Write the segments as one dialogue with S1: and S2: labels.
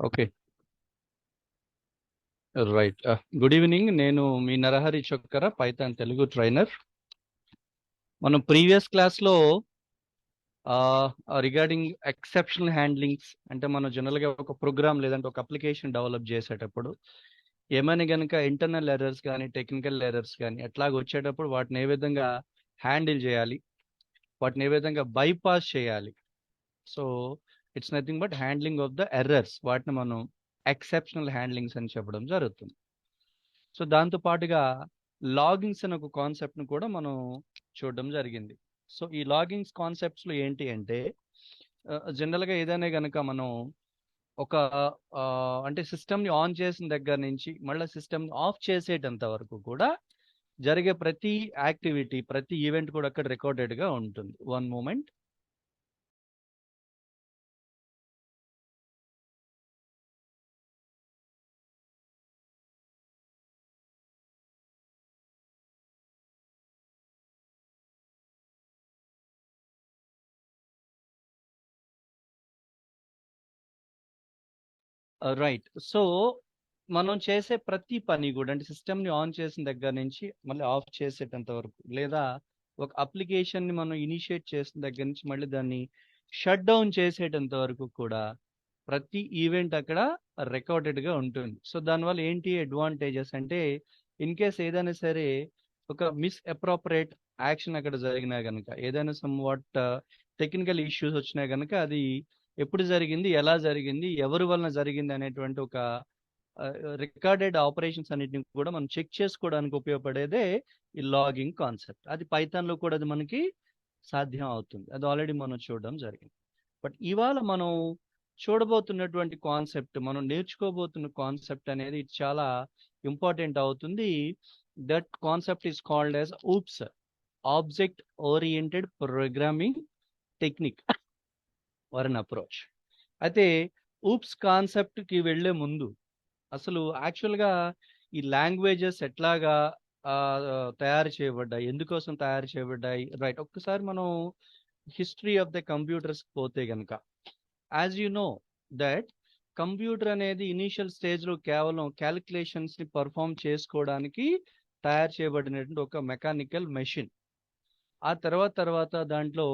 S1: Okay. Right. Good evening. నేను మీ Narahari Chokkara, Python Telugu trainer. మనం previous క్లాస్లో రిగార్డింగ్ ఎక్సెప్షనల్ హ్యాండ్లింగ్స్ అంటే మనం జనరల్గా ఒక ప్రోగ్రామ్ లేదంటే ఒక అప్లికేషన్ డెవలప్ చేసేటప్పుడు ఏమైనా కనుక ఇంటర్నల్ ఎర్రర్స్ కానీ టెక్నికల్ ఎర్రర్స్ కానీ ఎట్లాగ వచ్చేటప్పుడు వాటిని ఏ విధంగా హ్యాండిల్ చేయాలి, వాటిని ఏ విధంగా బైపాస్ చేయాలి. So it's nothing but handling of the errors, వాటిని మనం ఎక్సెప్షనల్ హ్యాండ్లింగ్స్ అని చెప్పడం జరుగుతుంది. సో దాంతో పాటుగా లాగింగ్స్ అనే ఒక కాన్సెప్ట్ను కూడా మనం చూడడం జరిగింది. సో ఈ లాగింగ్స్ కాన్సెప్ట్స్లో ఏంటి అంటే జనరల్గా ఏదైనా కనుక మనం ఒక అంటే సిస్టమ్ని ఆన్ చేసిన దగ్గర నుంచి మళ్ళీ సిస్టమ్ని ఆఫ్ చేసేటంత వరకు కూడా జరిగే ప్రతి యాక్టివిటీ, ప్రతి ఈవెంట్ కూడా అక్కడ రికార్డెడ్గా ఉంటుంది. One moment. రైట్. సో మనం చేసే ప్రతి పని కూడా అంటే సిస్టమ్ని ఆన్ చేసిన దగ్గర నుంచి మళ్ళీ ఆఫ్ చేసేటంత వరకు, లేదా ఒక అప్లికేషన్ని మనం ఇనిషియేట్ చేసిన దగ్గర నుంచి మళ్ళీ దాన్ని షట్ డౌన్ చేసేటంత వరకు కూడా ప్రతి ఈవెంట్ అక్కడ రికార్డెడ్గా ఉంటుంది. సో దానివల్ల ఏంటి అడ్వాంటేజెస్ అంటే, ఇన్ కేస్ ఏదైనా సరే ఒక మిస్అప్రోప్రియేట్ యాక్షన్ అక్కడ జరిగినా కనుక, ఏదైనా సమ్ వాట్ టెక్నికల్ ఇష్యూస్ వచ్చినా కనుక అది ఎప్పుడు జరిగింది, ఎలా జరిగింది, ఎవరి వలన జరిగింది అనేటువంటి ఒక రికార్డెడ్ ఆపరేషన్స్ అన్నిటిని కూడా మనం చెక్ చేసుకోవడానికి ఉపయోగపడేదే ఈ లాగింగ్ కాన్సెప్ట్. అది పైథాన్లో కూడా అది మనకి సాధ్యం అవుతుంది. అది ఆల్రెడీ మనం చూడడం జరిగింది. బట్ ఇవాళ మనం చూడబోతున్నటువంటి కాన్సెప్ట్, మనం నేర్చుకోబోతున్న కాన్సెప్ట్ అనేది చాలా ఇంపార్టెంట్ అవుతుంది. That concept is called as OOPS, object oriented programming technique or an approach. అయితే ఊప్స్ కాన్సెప్ట్కి వెళ్ళే ముందు అసలు యాక్చువల్గా ఈ లాంగ్వేజెస్ ఎట్లాగా తయారు చేయబడ్డాయి, ఎందుకోసం తయారు చేయబడ్డాయి, రైట్. ఒక్కసారి మనం హిస్టరీ ఆఫ్ ద కంప్యూటర్స్ పోతే కనుక, as you know that computer అనేది ఇనీషియల్ స్టేజ్లో కేవలం క్యాలిక్యులేషన్స్ని పర్ఫామ్ చేసుకోవడానికి తయారు చేయబడినటువంటి ఒక మెకానికల్ మెషిన్. ఆ తర్వాత దాంట్లో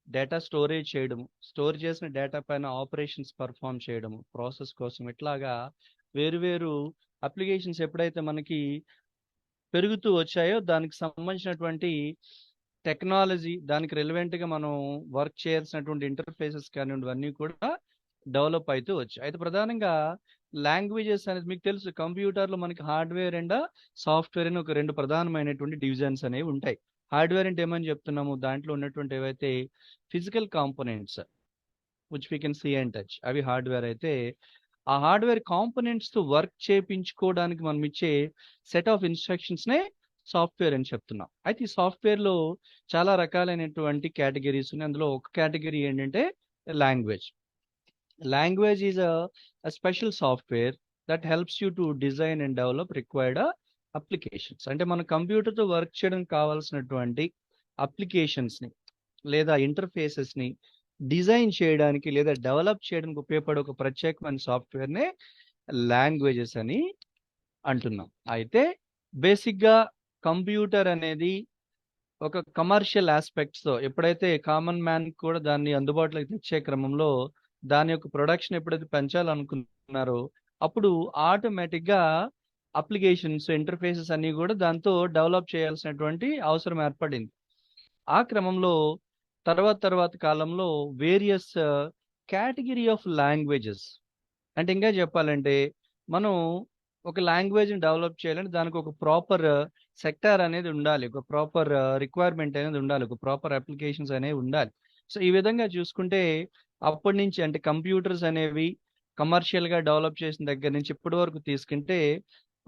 S1: డేటా స్టోరేజ్ చేయడము, స్టోర్ చేసిన డేటా పైన ఆపరేషన్స్ పర్ఫామ్ చేయడము ప్రాసెస్ కోసం, ఇట్లాగా వేరువేరు అప్లికేషన్స్ ఎప్పుడైతే మనకి పెరుగుతూ వచ్చాయో దానికి సంబంధించినటువంటి టెక్నాలజీ, దానికి రెలవెంట్గా మనం వర్క్ చేయాల్సినటువంటి ఇంటర్ఫేసెస్ కానివ్వండి, ఇవన్నీ కూడా డెవలప్ అవుతూ వచ్చాయి. అయితే ప్రధానంగా లాంగ్వేజెస్ అనేది మీకు తెలుసు, కంప్యూటర్లో మనకి హార్డ్వేర్ అండ్ సాఫ్ట్వేర్ అని ఒక రెండు ప్రధానమైనటువంటి డివిజన్స్ అనేవి ఉంటాయి. హార్డ్వేర్ అంటే ఏమని చెప్తున్నాము, దాంట్లో ఉన్నటువంటి ఏవైతే physical components which we can see and touch, అవి హార్డ్వేర్ అయితే, ఆ హార్డ్వేర్ కాంపోనెంట్స్తో వర్క్ చేయించుకోవడానికి మనం ఇచ్చే సెట్ ఆఫ్ ఇన్స్ట్రక్షన్స్నే సాఫ్ట్వేర్ అని చెప్తున్నాం. అయితే ఈ సాఫ్ట్వేర్లో చాలా రకాలైనటువంటి కేటగిరీస్ ఉన్నాయి. అందులో ఒక కేటగిరీ ఏంటంటే language. Language is a special software that helps you to design and develop required applications. అంటే మన కంప్యూటర్తో వర్క్ చేయడానికి కావాల్సినటువంటి అప్లికేషన్స్ని లేదా ఇంటర్ఫేసెస్ని డిజైన్ చేయడానికి లేదా డెవలప్ చేయడానికి ఉపయోగపడే ఒక ప్రత్యేకమైన సాఫ్ట్వేర్నే లాంగ్వేజెస్ అని అంటున్నాం. అయితే బేసిక్గా కంప్యూటర్ అనేది ఒక కమర్షియల్ ఆస్పెక్ట్స్తో ఎప్పుడైతే కామన్ మ్యాన్ కూడా దాన్ని అందుబాటులోకి తెచ్చే క్రమంలో దాని యొక్క ప్రొడక్షన్ ఎప్పుడైతే పెంచాలనుకున్నారో అప్పుడు ఆటోమేటిక్గా అప్లికేషన్స్, ఇంటర్ఫేసెస్ అన్నీ కూడా దాంతో డెవలప్ చేయాల్సినటువంటి అవసరం ఏర్పడింది. ఆ క్రమంలో తర్వాత కాలంలో వేరియస్ కేటగిరీ ఆఫ్ లాంగ్వేజెస్, అంటే ఇంకా చెప్పాలంటే మనం ఒక లాంగ్వేజ్ని డెవలప్ చేయాలంటే దానికి ఒక ప్రాపర్ సెక్టార్ అనేది ఉండాలి, ఒక ప్రాపర్ రిక్వైర్మెంట్ అనేది ఉండాలి, ఒక ప్రాపర్ అప్లికేషన్స్ అనేవి ఉండాలి. సో ఈ విధంగా చూసుకుంటే అప్పటి నుంచి అంటే కంప్యూటర్స్ అనేవి కమర్షియల్గా డెవలప్ చేసిన దగ్గర నుంచి ఇప్పటి వరకు తీసుకుంటే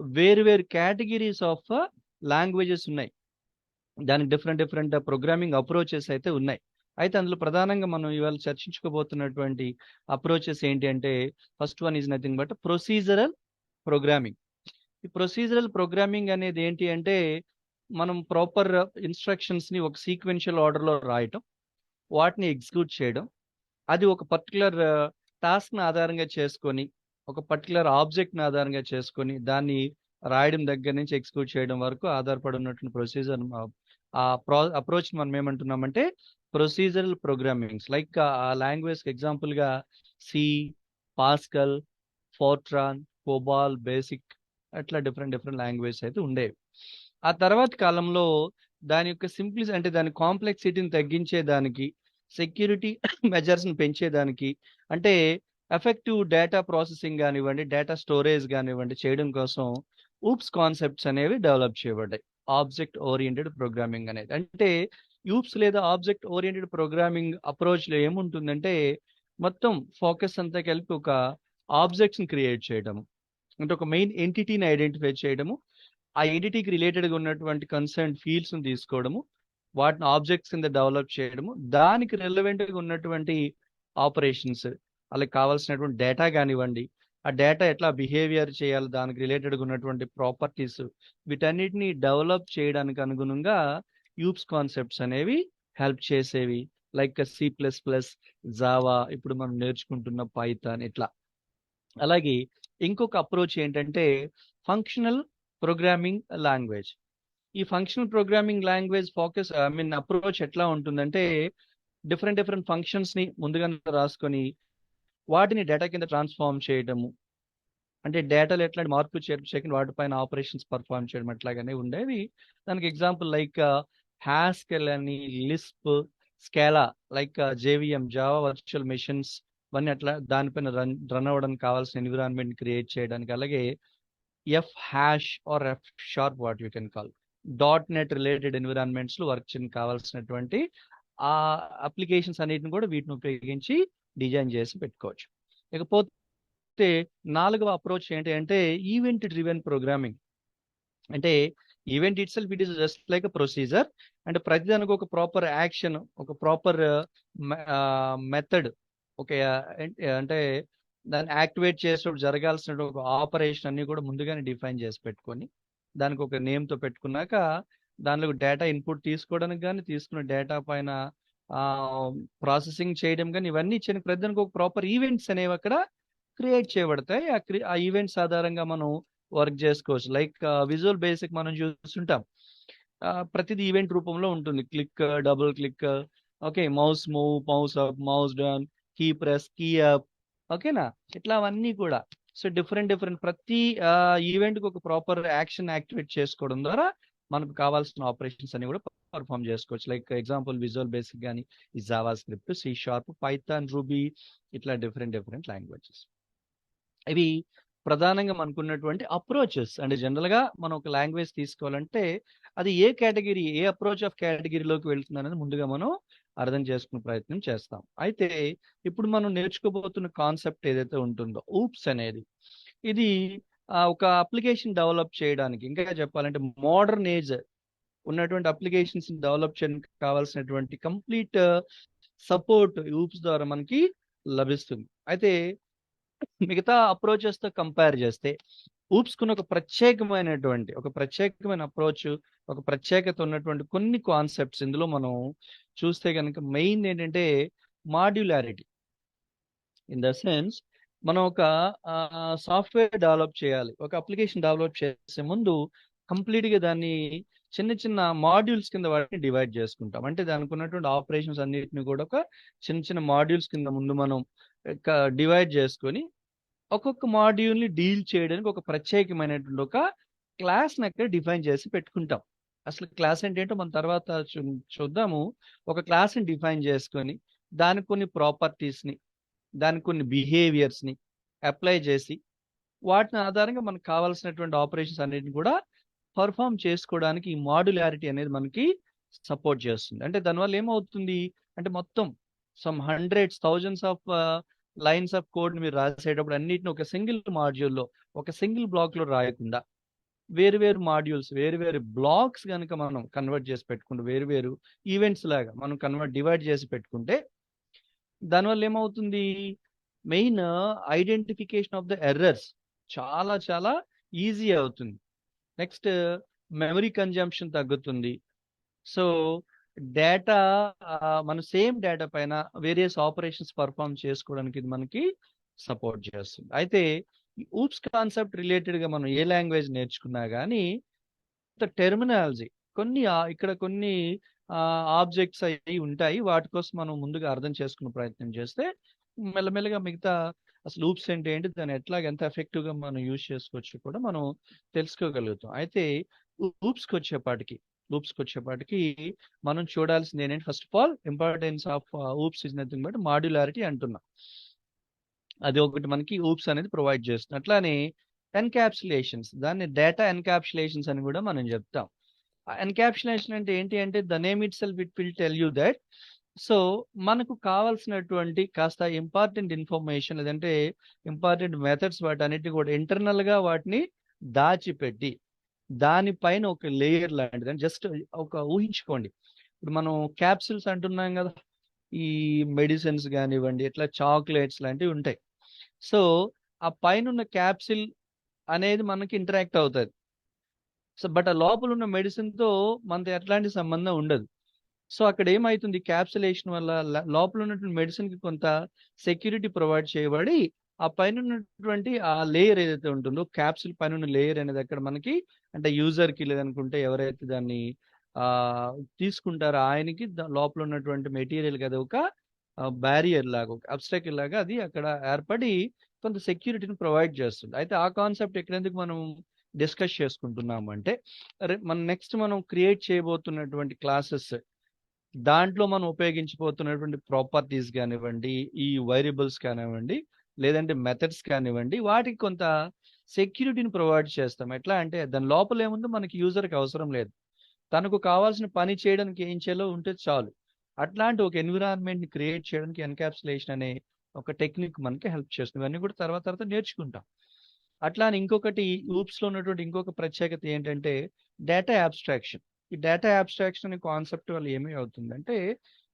S1: వేరు కేటగిరీస్ ఆఫ్ లాంగ్వేజెస్ ఉన్నాయి. దానికి డిఫరెంట్ ప్రోగ్రామింగ్ అప్రోచెస్ అయితే ఉన్నాయి. అయితే అందులో ప్రధానంగా మనం ఇవాళ చర్చించుకోబోతున్నటువంటి అప్రోచెస్ ఏంటి అంటే, first one is nothing but procedural programming. ఈ ప్రొసీజరల్ ప్రోగ్రామింగ్ అనేది ఏంటి అంటే, మనం ప్రాపర్ ఇన్స్ట్రక్షన్స్ని ఒక సీక్వెన్షియల్ ఆర్డర్లో రాయటం, వాటిని ఎగ్జిక్యూట్ చేయడం, అది ఒక పర్టికులర్ టాస్క్ని ఆధారంగా చేసుకొని ఒక పర్టికులర్ ఆబ్జెక్ట్ని ఆధారంగా చేసుకొని దాన్ని రాయడం దగ్గర నుంచి ఎగ్జిక్యూట్ చేయడం వరకు ఆధారపడి ఉన్నటువంటి ప్రొసీజర్ అప్రోచ్ మనం ఏమంటున్నామంటే ప్రొసీజరల్ ప్రోగ్రామింగ్స్. లైక్ ఆ లాంగ్వేజ్ ఎగ్జాంపుల్గా C, Pascal, Fortran, COBOL, BASIC, అట్లా డిఫరెంట్ లాంగ్వేజ్ అయితే ఉండేవి. ఆ తర్వాత కాలంలో దాని యొక్క సింప్లిసిటీ అంటే దాని కాంప్లెక్సిటీని తగ్గించేదానికి, సెక్యూరిటీ మెజర్స్ని పెంచేదానికి, అంటే ఎఫెక్టివ్ డేటా ప్రాసెసింగ్ కానివ్వండి, డేటా స్టోరేజ్ కానివ్వండి చేయడం కోసం ఊప్స్ కాన్సెప్ట్స్ అనేవి డెవలప్ చేయబడ్డాయి. ఆబ్జెక్ట్ ఓరియంటెడ్ ప్రోగ్రామింగ్ అనేది, అంటే యూప్స్ లేదా ఆబ్జెక్ట్ ఓరియంటెడ్ ప్రోగ్రామింగ్ అప్రోచ్లో ఏముంటుందంటే మొత్తం ఫోకస్ అంతా కలిపి ఒక ఆబ్జెక్ట్స్ని క్రియేట్ చేయడము, అంటే ఒక మెయిన్ ఎంటిటీని ఐడెంటిఫై చేయడము, ఆ ఎంటిటీకి రిలేటెడ్గా ఉన్నటువంటి కన్సర్న్ ఫీల్డ్స్ని తీసుకోవడము, వాటిని ఆబ్జెక్ట్స్ కింద డెవలప్ చేయడము, దానికి రిలవెంట్గా ఉన్నటువంటి ఆపరేషన్స్, వాళ్ళకి కావాల్సినటువంటి డేటా కానివ్వండి, ఆ డేటా ఎట్లా బిహేవియర్ చేయాలి, దానికి రిలేటెడ్గా ఉన్నటువంటి ప్రాపర్టీస్, వీటన్నిటిని డెవలప్ చేయడానికి అనుగుణంగా యూప్స్ కాన్సెప్ట్స్ అనేవి హెల్ప్ చేసేవి. లైక్ C++, జావా, ఇప్పుడు మనం నేర్చుకుంటున్న పైథాన్, ఇట్లా. అలాగే ఇంకొక అప్రోచ్ ఏంటంటే ఫంక్షనల్ ప్రోగ్రామింగ్ లాంగ్వేజ్. ఈ functional programming language focus approach ఎట్లా ఉంటుందంటే డిఫరెంట్ ఫంక్షన్స్ని ముందుగా రాసుకొని వాటిని డేటా కింద ట్రాన్స్ఫార్మ్ చేయడము, అంటే డేటాలో ఎట్లాంటి మార్పులు చేర్పు చేయకుండా వాటిపైన ఆపరేషన్స్ పర్ఫార్మ్ చేయడం అట్లాగానే ఉండేవి. దానికి ఎగ్జాంపుల్ లైక్ హ్యాస్కెల్ అని, Lisp, Scala, like JVM, Java virtual machines, ఇవన్నీ అట్లా దానిపైన రన్ అవ్వడానికి కావాల్సిన ఎన్విరాన్మెంట్ క్రియేట్ చేయడానికి. అలాగే F# or F# what you can call .NET related ఎన్విరాన్మెంట్స్లో వర్క్ చేయడానికి కావాల్సినటువంటి ఆ అప్లికేషన్స్ అన్నిటిని కూడా వీటిని ఉపయోగించి డిజైన్ చేసి పెట్టుకోవచ్చు. ఇకపోతే 4వ అప్రోచ్ ఏంటి అంటే ఈవెంట్ డ్రివెన్ ప్రోగ్రామింగ్. అంటే event it self it is just like a procedure, అంటే ప్రతిదానికి ఒక ప్రాపర్ యాక్షన్, ఒక ప్రాపర్ మెథడ్, ఒక అంటే దాన్ని యాక్టివేట్ చేసేటప్పుడు జరగాల్సిన ఒక ఆపరేషన్ అన్ని కూడా ముందుగానే డిఫైన్ చేసి పెట్టుకొని దానికి ఒక నేమ్తో పెట్టుకున్నాక దానిలో డేటా ఇన్పుట్ తీసుకోవడానికి కానీ, తీసుకున్న డేటా పైన ప్రాసెసింగ్ చేయడం కానీ, ఇవన్నీ ఇచ్చిన ప్రతిదానికి ఒక ప్రాపర్ ఈవెంట్స్ అనేవి అక్కడ క్రియేట్ చేయబడతాయి. ఆ ఈవెంట్స్ ఆధారంగా మనం వర్క్ చేసుకోవచ్చు. లైక్ విజువల్ బేసిక్ మనం చూస్తుంటాం, ప్రతిదీ ఈవెంట్ రూపంలో ఉంటుంది. Click, double click, okay, mouse move, mouse up, mouse down, key press, key up, ఓకేనా, ఇట్లా అవన్నీ కూడా. సో డిఫరెంట్ ప్రతి ఈవెంట్కి ఒక ప్రాపర్ యాక్షన్ యాక్టివేట్ చేసుకోవడం ద్వారా మనకు కావాల్సిన ఆపరేషన్స్ అన్ని కూడా పర్ఫామ్ చేసుకోవచ్చు. లైక్ ఎగ్జాంపుల్ విజువల్ బేసిక్ కానీ, ఈ Java script, C#, Python, ruby, ఇట్లా డిఫరెంట్ లాంగ్వేజెస్. ఇవి ప్రధానంగా మనకున్నటువంటి అప్రోచెస్. అంటే జనరల్గా మనం ఒక లాంగ్వేజ్ తీసుకోవాలంటే అది ఏ కేటగిరీ, ఏ అప్రోచ్ ఆఫ్ కేటగిరీలోకి వెళ్తుంది అనేది ముందుగా మనం అర్థం చేసుకునే ప్రయత్నం చేస్తాం. అయితే ఇప్పుడు మనం నేర్చుకోబోతున్న కాన్సెప్ట్ ఏదైతే ఉంటుందో ఊప్స్ అనేది, ఇది ఒక అప్లికేషన్ డెవలప్ చేయడానికి, ఇంకా చెప్పాలంటే మోడర్న్ ఏజ్ ఉన్నటువంటి అప్లికేషన్స్ డెవలప్ చేయడానికి కావాల్సినటువంటి కంప్లీట్ సపోర్ట్ ఊప్స్ ద్వారా మనకి లభిస్తుంది. అయితే మిగతా అప్రోచెస్ తో కంపేర్ చేస్తే ఊప్స్కున్న ఒక ప్రత్యేకమైన అప్రోచ్, ఒక ప్రత్యేకత ఉన్నటువంటి కొన్ని కాన్సెప్ట్స్ ఇందులో మనం చూస్తే కనుక మెయిన్ ఏంటంటే మాడ్యులారిటీ. ఇన్ ద సెన్స్ మనం ఒక సాఫ్ట్వేర్ డెవలప్ చేయాలి, ఒక అప్లికేషన్ డెవలప్ చేసే ముందు కంప్లీట్గా దాన్ని చిన్న మాడ్యూల్స్ కింద వాటిని డివైడ్ చేసుకుంటాం. అంటే దానికి ఉన్నటువంటి ఆపరేషన్స్ అన్నిటిని కూడా ఒక చిన్న మాడ్యూల్స్ కింద ముందు మనం డివైడ్ చేసుకొని ఒక్కొక్క మాడ్యూల్ని డీల్ చేయడానికి ఒక ప్రత్యేకమైనటువంటి ఒక క్లాస్ని అక్కడ డిఫైన్ చేసి పెట్టుకుంటాం. అసలు క్లాస్ అంటే ఏంటో మనం తర్వాత చూద్దాము. ఒక క్లాస్ని డిఫైన్ చేసుకొని దానికి కొన్ని ప్రాపర్టీస్ని, దానికి కొన్ని బిహేవియర్స్ని అప్లై చేసి వాటిని ఆధారంగా మనకు కావాల్సినటువంటి ఆపరేషన్స్ అన్నిటిని కూడా పర్ఫామ్ చేసుకోవడానికి ఈ మాడ్యులారిటీ అనేది మనకి సపోర్ట్ చేస్తుంది. అంటే దానివల్ల ఏమవుతుంది అంటే మొత్తం some hundreds, thousands of lines of code మీరు రాసేటప్పుడు అన్నిటిని ఒక సింగిల్ మాడ్యూల్లో, ఒక సింగిల్ బ్లాక్లో రాయకుండా వేరు మాడ్యూల్స్, వేరు బ్లాక్స్ కనుక మనం కన్వర్ట్ చేసి పెట్టుకుంటే, వేరు ఈవెంట్స్ లాగా మనం డివైడ్ చేసి పెట్టుకుంటే దానివల్ల ఏమవుతుంది, main identification of the errors చాలా ఈజీ అవుతుంది. నెక్స్ట్ మెమరీ కన్జంప్షన్ తగ్గుతుంది. సో డేటా మన సేమ్ డేటా పైన వేరియస్ ఆపరేషన్స్ పర్ఫామ్ చేసుకోవడానికి ఇది మనకి సపోర్ట్ చేస్తుంది. అయితే ఈ ఊప్స్ కాన్సెప్ట్ రిలేటెడ్గా మనం ఏ లాంగ్వేజ్ నేర్చుకున్నా కానీ టెర్మినాలజీ ఇక్కడ కొన్ని ఆబ్జెక్ట్స్ అవి ఉంటాయి. వాటి కోసం మనం ముందుగా అర్థం చేసుకునే ప్రయత్నం చేస్తే మెల్లమెల్లగా మిగతా అసలు లూప్స్ అంటే ఏంటి, దాన్ని ఎంత ఎఫెక్టివ్ గా మనం యూజ్ చేసుకోవచ్చు కూడా మనం తెలుసుకోగలుగుతాం. అయితే లూప్స్కి వచ్చేపాటికి మనం చూడాల్సింది ఏంటంటే, first of all importance of oops is nothing but modularity అంటున్నాం. అది ఒకటి మనకి ఊప్స్ అనేది ప్రొవైడ్ చేస్తుంది. అట్లానే ఎన్కాప్సులేషన్స్, దాన్ని డేటా ఎన్కాప్సులేషన్స్ అని కూడా మనం చెప్తాం. ఎన్కాప్సులేషన్ అంటే ఏంటి అంటే, the name it self it will tell you that. So మనకు కావాల్సినటువంటి కాస్త ఇంపార్టెంట్ ఇన్ఫర్మేషన్ లేదంటే ఇంపార్టెంట్ మెథడ్స్ వాటన్నిటి కూడా ఇంటర్నల్ గా వాటిని దాచిపెట్టి దానిపైన ఒక లేయర్ లాంటిది అని జస్ట్ ఒక ఊహించుకోండి. ఇప్పుడు మనం క్యాప్సిల్స్ అంటున్నాం కదా, ఈ మెడిసిన్స్ కానివ్వండి, ఇట్లా చాక్లెట్స్ లాంటివి ఉంటాయి. సో ఆ పైన ఉన్న క్యాప్సిల్ అనేది మనకి ఇంటరాక్ట్ అవుతుంది. సో బట్ ఆ లోపల ఉన్న మెడిసిన్ తో మనతో ఎట్లాంటి సంబంధం ఉండదు. సో అక్కడ ఏమైతుంది, క్యాప్సులేషన్ వల్ల లోపల ఉన్నటువంటి మెడిసిన్ కి కొంత సెక్యూరిటీ ప్రొవైడ్ చేయబడి ఆ పైన ఉన్నటువంటి ఆ లేయర్ ఏదైతే ఉంటుందో, క్యాప్సుల్ పైన ఉన్న లేయర్ అనేది అక్కడ మనకి అంటే యూజర్ కి లేదనుకుంటే ఎవరైతే దాన్ని ఆ తీసుకుంటారో ఆయనకి లోపల ఉన్నటువంటి మెటీరియల్ కదా ఒక బ్యారియర్ లాగా, ఒక అబ్స్ట్రాక్ట్ లాగా అది అక్కడ ఏర్పడి కొంత సెక్యూరిటీని ప్రొవైడ్ చేస్తుంది. అయితే ఆ కాన్సెప్ట్ ఎక్కడెందుకు మనం డిస్కస్ చేసుకుంటున్నాము అంటే, మనం నెక్స్ట్ మనం క్రియేట్ చేయబోతున్నటువంటి క్లాసెస్ దాంట్లో మనం ఉపయోగించబోతున్నటువంటి ప్రాపర్టీస్ కానివ్వండి, ఈ వేరియబుల్స్ కానివ్వండి, లేదంటే మెథడ్స్ కానివ్వండి, వాటికి కొంత సెక్యూరిటీని ప్రొవైడ్ చేస్తాం. ఎట్లా అంటే దాని లోపల ఏముందో మనకి యూజర్కి అవసరం లేదు, తనకు కావాల్సిన పని చేయడానికి ఏం చేయాలో ఉంటే చాలు. అట్లాంటి ఒక ఎన్విరాన్మెంట్ని క్రియేట్ చేయడానికి ఎన్కాప్సులేషన్ అనే ఒక టెక్నిక్ మనకి హెల్ప్ చేస్తుంది. ఇవన్నీ కూడా తర్వాత నేర్చుకుంటాం. అట్లా అని ఇంకొకటి ఊప్స్ లో ఉన్నటువంటి ఇంకొక ప్రత్యేకత ఏంటంటే డేటా అబ్స్ట్రాక్షన్. ఈ డేటా అబ్స్ట్రాక్షన్ అనే కాన్సెప్ట్ వల్ల ఏమీ అవుతుందంటే,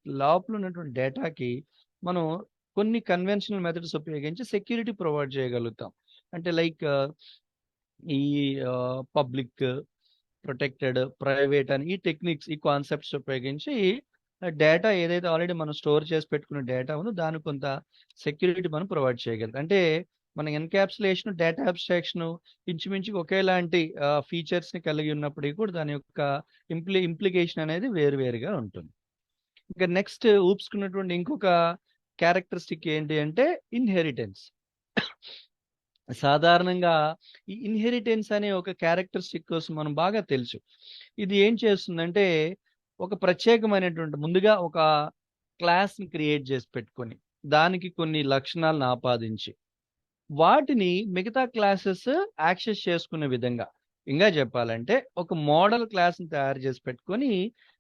S1: లోపల ఉన్నటువంటి డేటాకి మనం కొన్ని కన్వెన్షనల్ మెథడ్స్ ఉపయోగించి సెక్యూరిటీ ప్రొవైడ్ చేయగలుగుతాం. అంటే లైక్ ఈ పబ్లిక్, ప్రొటెక్టెడ్, ప్రైవేట్ అని ఈ టెక్నిక్స్, ఈ కాన్సెప్ట్స్ ఉపయోగించి డేటా ఏదైతే ఆల్రెడీ మనం స్టోర్ చేసి పెట్టుకున్న డేటా ఉందో దానికి కొంత సెక్యూరిటీ మనం ప్రొవైడ్ చేయగలుగుతాం. అంటే మన ఎన్కాప్సులేషన్, డేటా అబ్స్ట్రాక్షన్ ఇంచుమించు ఒకేలాంటి ఫీచర్స్ ని కలిగి ఉన్నప్పటికీ కూడా దాని యొక్క ఇంప్లికేషన్ అనేది వేరువేరుగా ఉంటుంది. ఇంకా నెక్స్ట్ ఊప్స్కున్నటువంటి ఇంకొక క్యారెక్టరిస్టిక్ ఏంటి అంటే ఇన్హెరిటెన్స్. సాధారణంగా ఈ ఇన్హెరిటెన్స్ అనే ఒక క్యారెక్టరిస్టిక్ కోసం మనం బాగా తెలుసు. ఇది ఏం చేస్తుందంటే, ఒక ప్రత్యేకమైనటువంటి ముందుగా ఒక క్లాస్ని క్రియేట్ చేసి పెట్టుకొని దానికి కొన్ని లక్షణాలను ఆపాదించి వాటిని మిగతా క్లాసెస్ యాక్సెస్ చేసుకునే విధంగా, ఇంకా చెప్పాలంటే ఒక మోడల్ క్లాస్ని తయారు చేసి పెట్టుకొని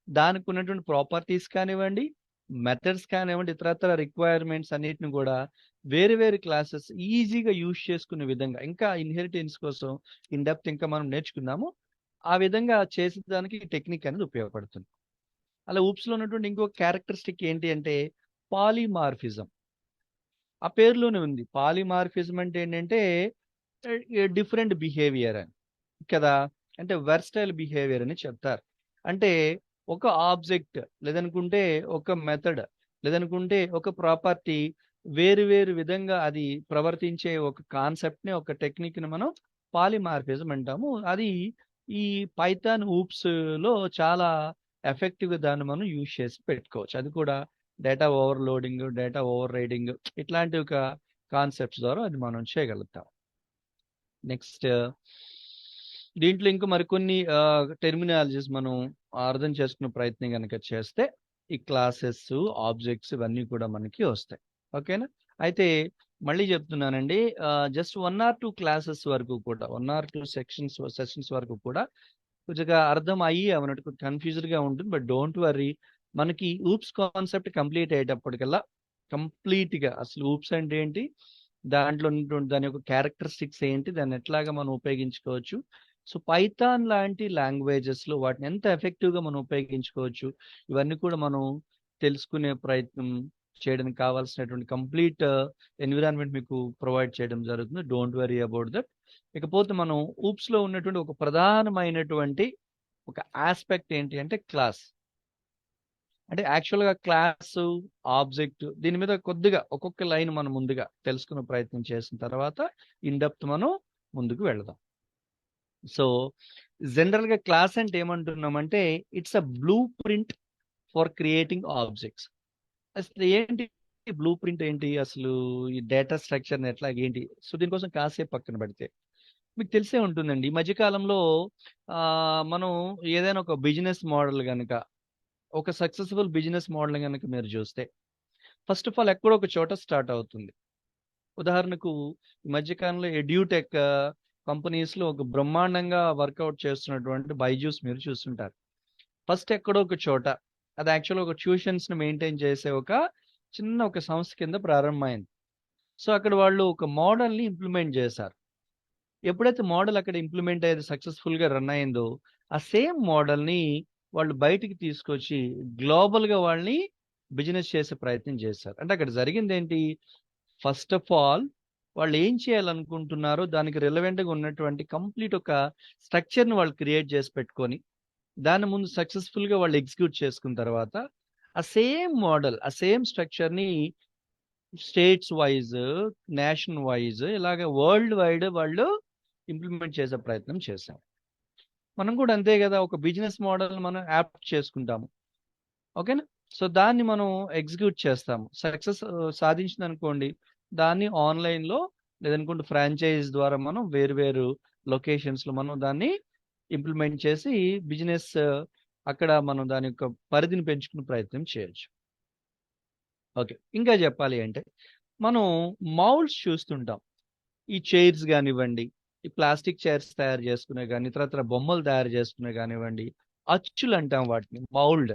S1: దానికి ఉన్నటువంటి ప్రాపర్టీస్ కానివ్వండి, మెథడ్స్ కానివ్వండి, ఇతరత్ర రిక్వైర్మెంట్స్ అన్నిటిని కూడా వేరు వేరు క్లాసెస్ ఈజీగా యూజ్ చేసుకునే విధంగా, ఇంకా ఇన్హెరిటెన్స్ కోసం ఇన్ డెప్త్ ఇంకా మనం నేర్చుకున్నాము, ఆ విధంగా చేసేదానికి టెక్నిక్ అనేది ఉపయోగపడుతుంది. అలా ఊప్స్లో ఉన్నటువంటి ఇంకొక క్యారెక్టరిస్టిక్ ఏంటి అంటే పాలిమార్ఫిజం. ఆ పేరులోనే ఉంది. పాలిమార్ఫిజం అంటే ఏంటంటే డిఫరెంట్ బిహేవియర్ అని కదా, అంటే వెర్స్టైల్ బిహేవియర్ అని చెప్తారు. అంటే ఒక ఆబ్జెక్ట్ లేదనుకుంటే ఒక మెథడ్ లేదనుకుంటే ఒక ప్రాపర్టీ వేరు వేరు విధంగా అది ప్రవర్తించే ఒక కాన్సెప్ట్ని, ఒక టెక్నిక్ని మనం పాలిమార్ఫిజం అంటాము. అది ఈ పైథాన్ ఊప్స్ లో చాలా ఎఫెక్టివ్గా దాన్ని మనం యూజ్ చేసి పెట్టుకోవచ్చు. అది కూడా data overloading, data over riding ఇట్లాంటి ఒక కాన్సెప్ట్స్ ద్వారా అది మనం చేయగలుగుతాం. నెక్స్ట్ దీంట్లో ఇంకా మరికొన్ని టెర్మినాలజీస్ మనం అర్థం చేసుకునే ప్రయత్నం కనుక చేస్తే ఈ క్లాసెస్, ఆబ్జెక్ట్స్ ఇవన్నీ కూడా మనకి వస్తాయి. ఓకేనా? అయితే మళ్ళీ చెప్తున్నానండి, జస్ట్ 1 or 2 క్లాసెస్ వరకు కూడా, 1 or 2 సెషన్స్ వరకు కూడా కొద్దిగా అర్థం అయ్యి అవన్నట్టు కన్ఫ్యూజ్డ్గా ఉంటుంది. బట్ డోంట్ వర్రీ, మనకి ఊప్స్ కాన్సెప్ట్ కంప్లీట్ అయ్యేటప్పటికల్లా కంప్లీట్గా అసలు ఊప్స్ అంటే ఏంటి, దాంట్లో ఉన్నటువంటి దాని యొక్క క్యారెక్టరిస్టిక్స్ ఏంటి, దాన్ని ఎట్లాగా మనం ఉపయోగించుకోవచ్చు, సో పైథాన్ లాంటి లాంగ్వేజెస్లో వాటిని ఎంత ఎఫెక్టివ్గా మనం ఉపయోగించుకోవచ్చు, ఇవన్నీ కూడా మనం తెలుసుకునే ప్రయత్నం చేయడానికి కావాల్సినటువంటి కంప్లీట్ ఎన్విరాన్మెంట్ మీకు ప్రొవైడ్ చేయడం జరుగుతుంది. Don't worry about that. ఇకపోతే మనం ఊప్స్లో ఉన్నటువంటి ఒక ప్రధానమైనటువంటి ఒక ఆస్పెక్ట్ ఏంటి అంటే క్లాస్. అంటే యాక్చువల్గా క్లాస్, ఆబ్జెక్ట్ దీని మీద కొద్దిగా ఒక్కొక్క లైన్ మనం ముందుగా తెలుసుకునే ప్రయత్నం చేసిన తర్వాత ఇన్ డెప్త్ మనం ముందుకు వెళదాం. సో జనరల్గా క్లాస్ అంటే ఏమంటున్నామంటే it's a blueprint for creating objects. అసలు ఏంటి బ్లూ ప్రింట్ ఏంటి, అసలు ఈ డేటా స్ట్రక్చర్ ఎట్లా ఏంటి? సో దీనికోసం కాసేపు పక్కన పెడితే మీకు తెలిసే ఉంటుందండి, ఈ మధ్యకాలంలో మనం ఏదైనా ఒక బిజినెస్ మోడల్ కనుక, ఒక సక్సెస్ఫుల్ బిజినెస్ మోడల్ కనుక మీరు చూస్తే ఫస్ట్ ఆఫ్ ఆల్ ఎక్కడో ఒక చోట స్టార్ట్ అవుతుంది. ఉదాహరణకు ఈ మధ్యకాలంలో ఎడ్యూటెక్ కంపెనీస్లో ఒక బ్రహ్మాండంగా వర్కౌట్ చేస్తున్నటువంటి బైజూస్ మీరు చూస్తుంటారు. ఫస్ట్ ఎక్కడో ఒక చోట అది యాక్చువల్గా ఒక ట్యూషన్స్ని మెయింటైన్ చేసే ఒక చిన్న ఒక సంస్థ కింద ప్రారంభమైంది. సో అక్కడ వాళ్ళు ఒక మోడల్ని ఇంప్లిమెంట్ చేశారు. ఎప్పుడైతే మోడల్ అక్కడ ఇంప్లిమెంట్ అయ్యేది సక్సెస్ఫుల్గా రన్ అయిందో ఆ సేమ్ మోడల్ని వాళ్ళు బయటికి తీసుకొచ్చి గ్లోబల్గా వాళ్ళని బిజినెస్ చేసే ప్రయత్నం చేశారు. అంటే అక్కడ జరిగింది ఏంటి, ఫస్ట్ ఆఫ్ ఆల్ వాళ్ళు ఏం చేయాలనుకుంటున్నారో దానికి రిలవెంట్గా ఉన్నటువంటి కంప్లీట్ ఒక స్ట్రక్చర్ని వాళ్ళు క్రియేట్ చేసి పెట్టుకొని దాని ముందు సక్సెస్ఫుల్గా వాళ్ళు ఎగ్జిక్యూట్ చేసుకున్న తర్వాత ఆ సేమ్ మోడల్, ఆ సేమ్ స్ట్రక్చర్ని స్టేట్స్ వైజ్, నేషన్ వైజ్, ఇలాగ వరల్డ్ వైడ్ వాళ్ళు ఇంప్లిమెంట్ చేసే ప్రయత్నం చేశాం. మనం కూడా అంతే కదా, ఒక బిజినెస్ మోడల్ మనం యాప్ట్ చేసుకుంటాము, ఓకేనా? సో దాన్ని మనం ఎగ్జిక్యూట్ చేస్తాము. సక్సెస్ సాధించింది అనుకోండి, దాన్ని ఆన్లైన్లో లేదనుకుంటే ఫ్రాంచైజ్ ద్వారా మనం వేరు వేరు లొకేషన్స్లో మనం దాన్ని ఇంప్లిమెంట్ చేసి బిజినెస్ అక్కడ మనం దాని యొక్క పరిధిని పెంచుకునే ప్రయత్నం చేయొచ్చు. ఓకే, ఇంకా చెప్పాలి అంటే మనం మౌల్డ్స్ చూస్తుంటాం. ఈ చైర్స్ కానివ్వండి, ఈ ప్లాస్టిక్ చైర్స్ తయారు చేసుకునే కానీ, ఇతరత్ర బొమ్మలు తయారు చేసుకునే కానివ్వండి, అచ్చులు అంటాం వాటిని, మౌల్డ్.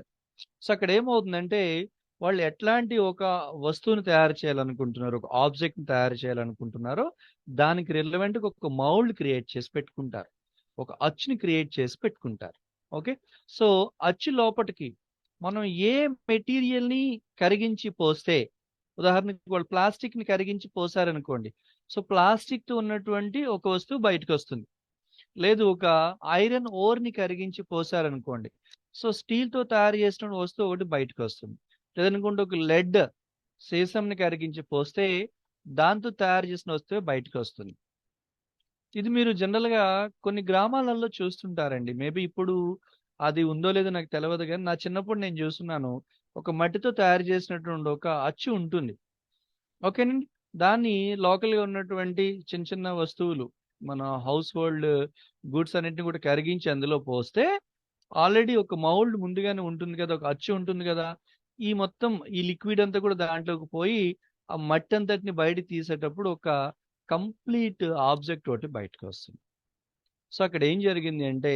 S1: సో అక్కడ ఏమవుతుందంటే వాళ్ళు ఎట్లాంటి ఒక వస్తువుని తయారు చేయాలనుకుంటున్నారు, ఒక ఆబ్జెక్ట్ని తయారు చేయాలనుకుంటున్నారో దానికి రిలవెంట్గా ఒక మౌల్డ్ క్రియేట్ చేసి పెట్టుకుంటారు, ఒక అచ్చుని క్రియేట్ చేసి పెట్టుకుంటారు. ఓకే, సో అచ్చు లోపటికి మనం ఏ మెటీరియల్ని కరిగించి పోస్తే, ఉదాహరణకి వాళ్ళు ప్లాస్టిక్ని కరిగించి పోసారనుకోండి, సో ప్లాస్టిక్తో ఉన్నటువంటి ఒక వస్తువు బయటకు వస్తుంది. లేదు ఒక ఐరన్ ఓర్ని కరిగించి పోసారనుకోండి, సో స్టీల్తో తయారు చేసిన వస్తువు ఒకటి బయటకు వస్తుంది. లేదనుకుంటే ఒక లెడ్ సీసంని కరిగించి పోస్తే దాంతో తయారు చేసిన వస్తువు బయటకు వస్తుంది. ఇది మీరు జనరల్గా కొన్ని గ్రామాలలో చూస్తుంటారండి. మేబీ ఇప్పుడు అది ఉందో లేదో నాకు తెలియదు, కానీ నా చిన్నప్పుడు నేను చూస్తున్నాను, ఒక మట్టితో తయారు చేసినటువంటి ఒక అచ్చు ఉంటుంది, ఓకేనండి. దాన్ని లోకల్గా ఉన్నటువంటి చిన్న చిన్న వస్తువులు, మన హౌస్ హోల్డ్ గూడ్స్ అన్నింటిని కూడా కరిగించి అందులో పోస్తే ఆల్రెడీ ఒక మౌల్డ్ ముందుగానే ఉంటుంది కదా, ఒక అచ్చు ఉంటుంది కదా, ఈ మొత్తం ఈ లిక్విడ్ అంతా కూడా దాంట్లోకి పోయి ఆ మట్టి అంతటిని బయట తీసేటప్పుడు ఒక కంప్లీట్ ఆబ్జెక్ట్ ఒకటి బయటకు వస్తుంది. సో అక్కడ ఏం జరిగింది అంటే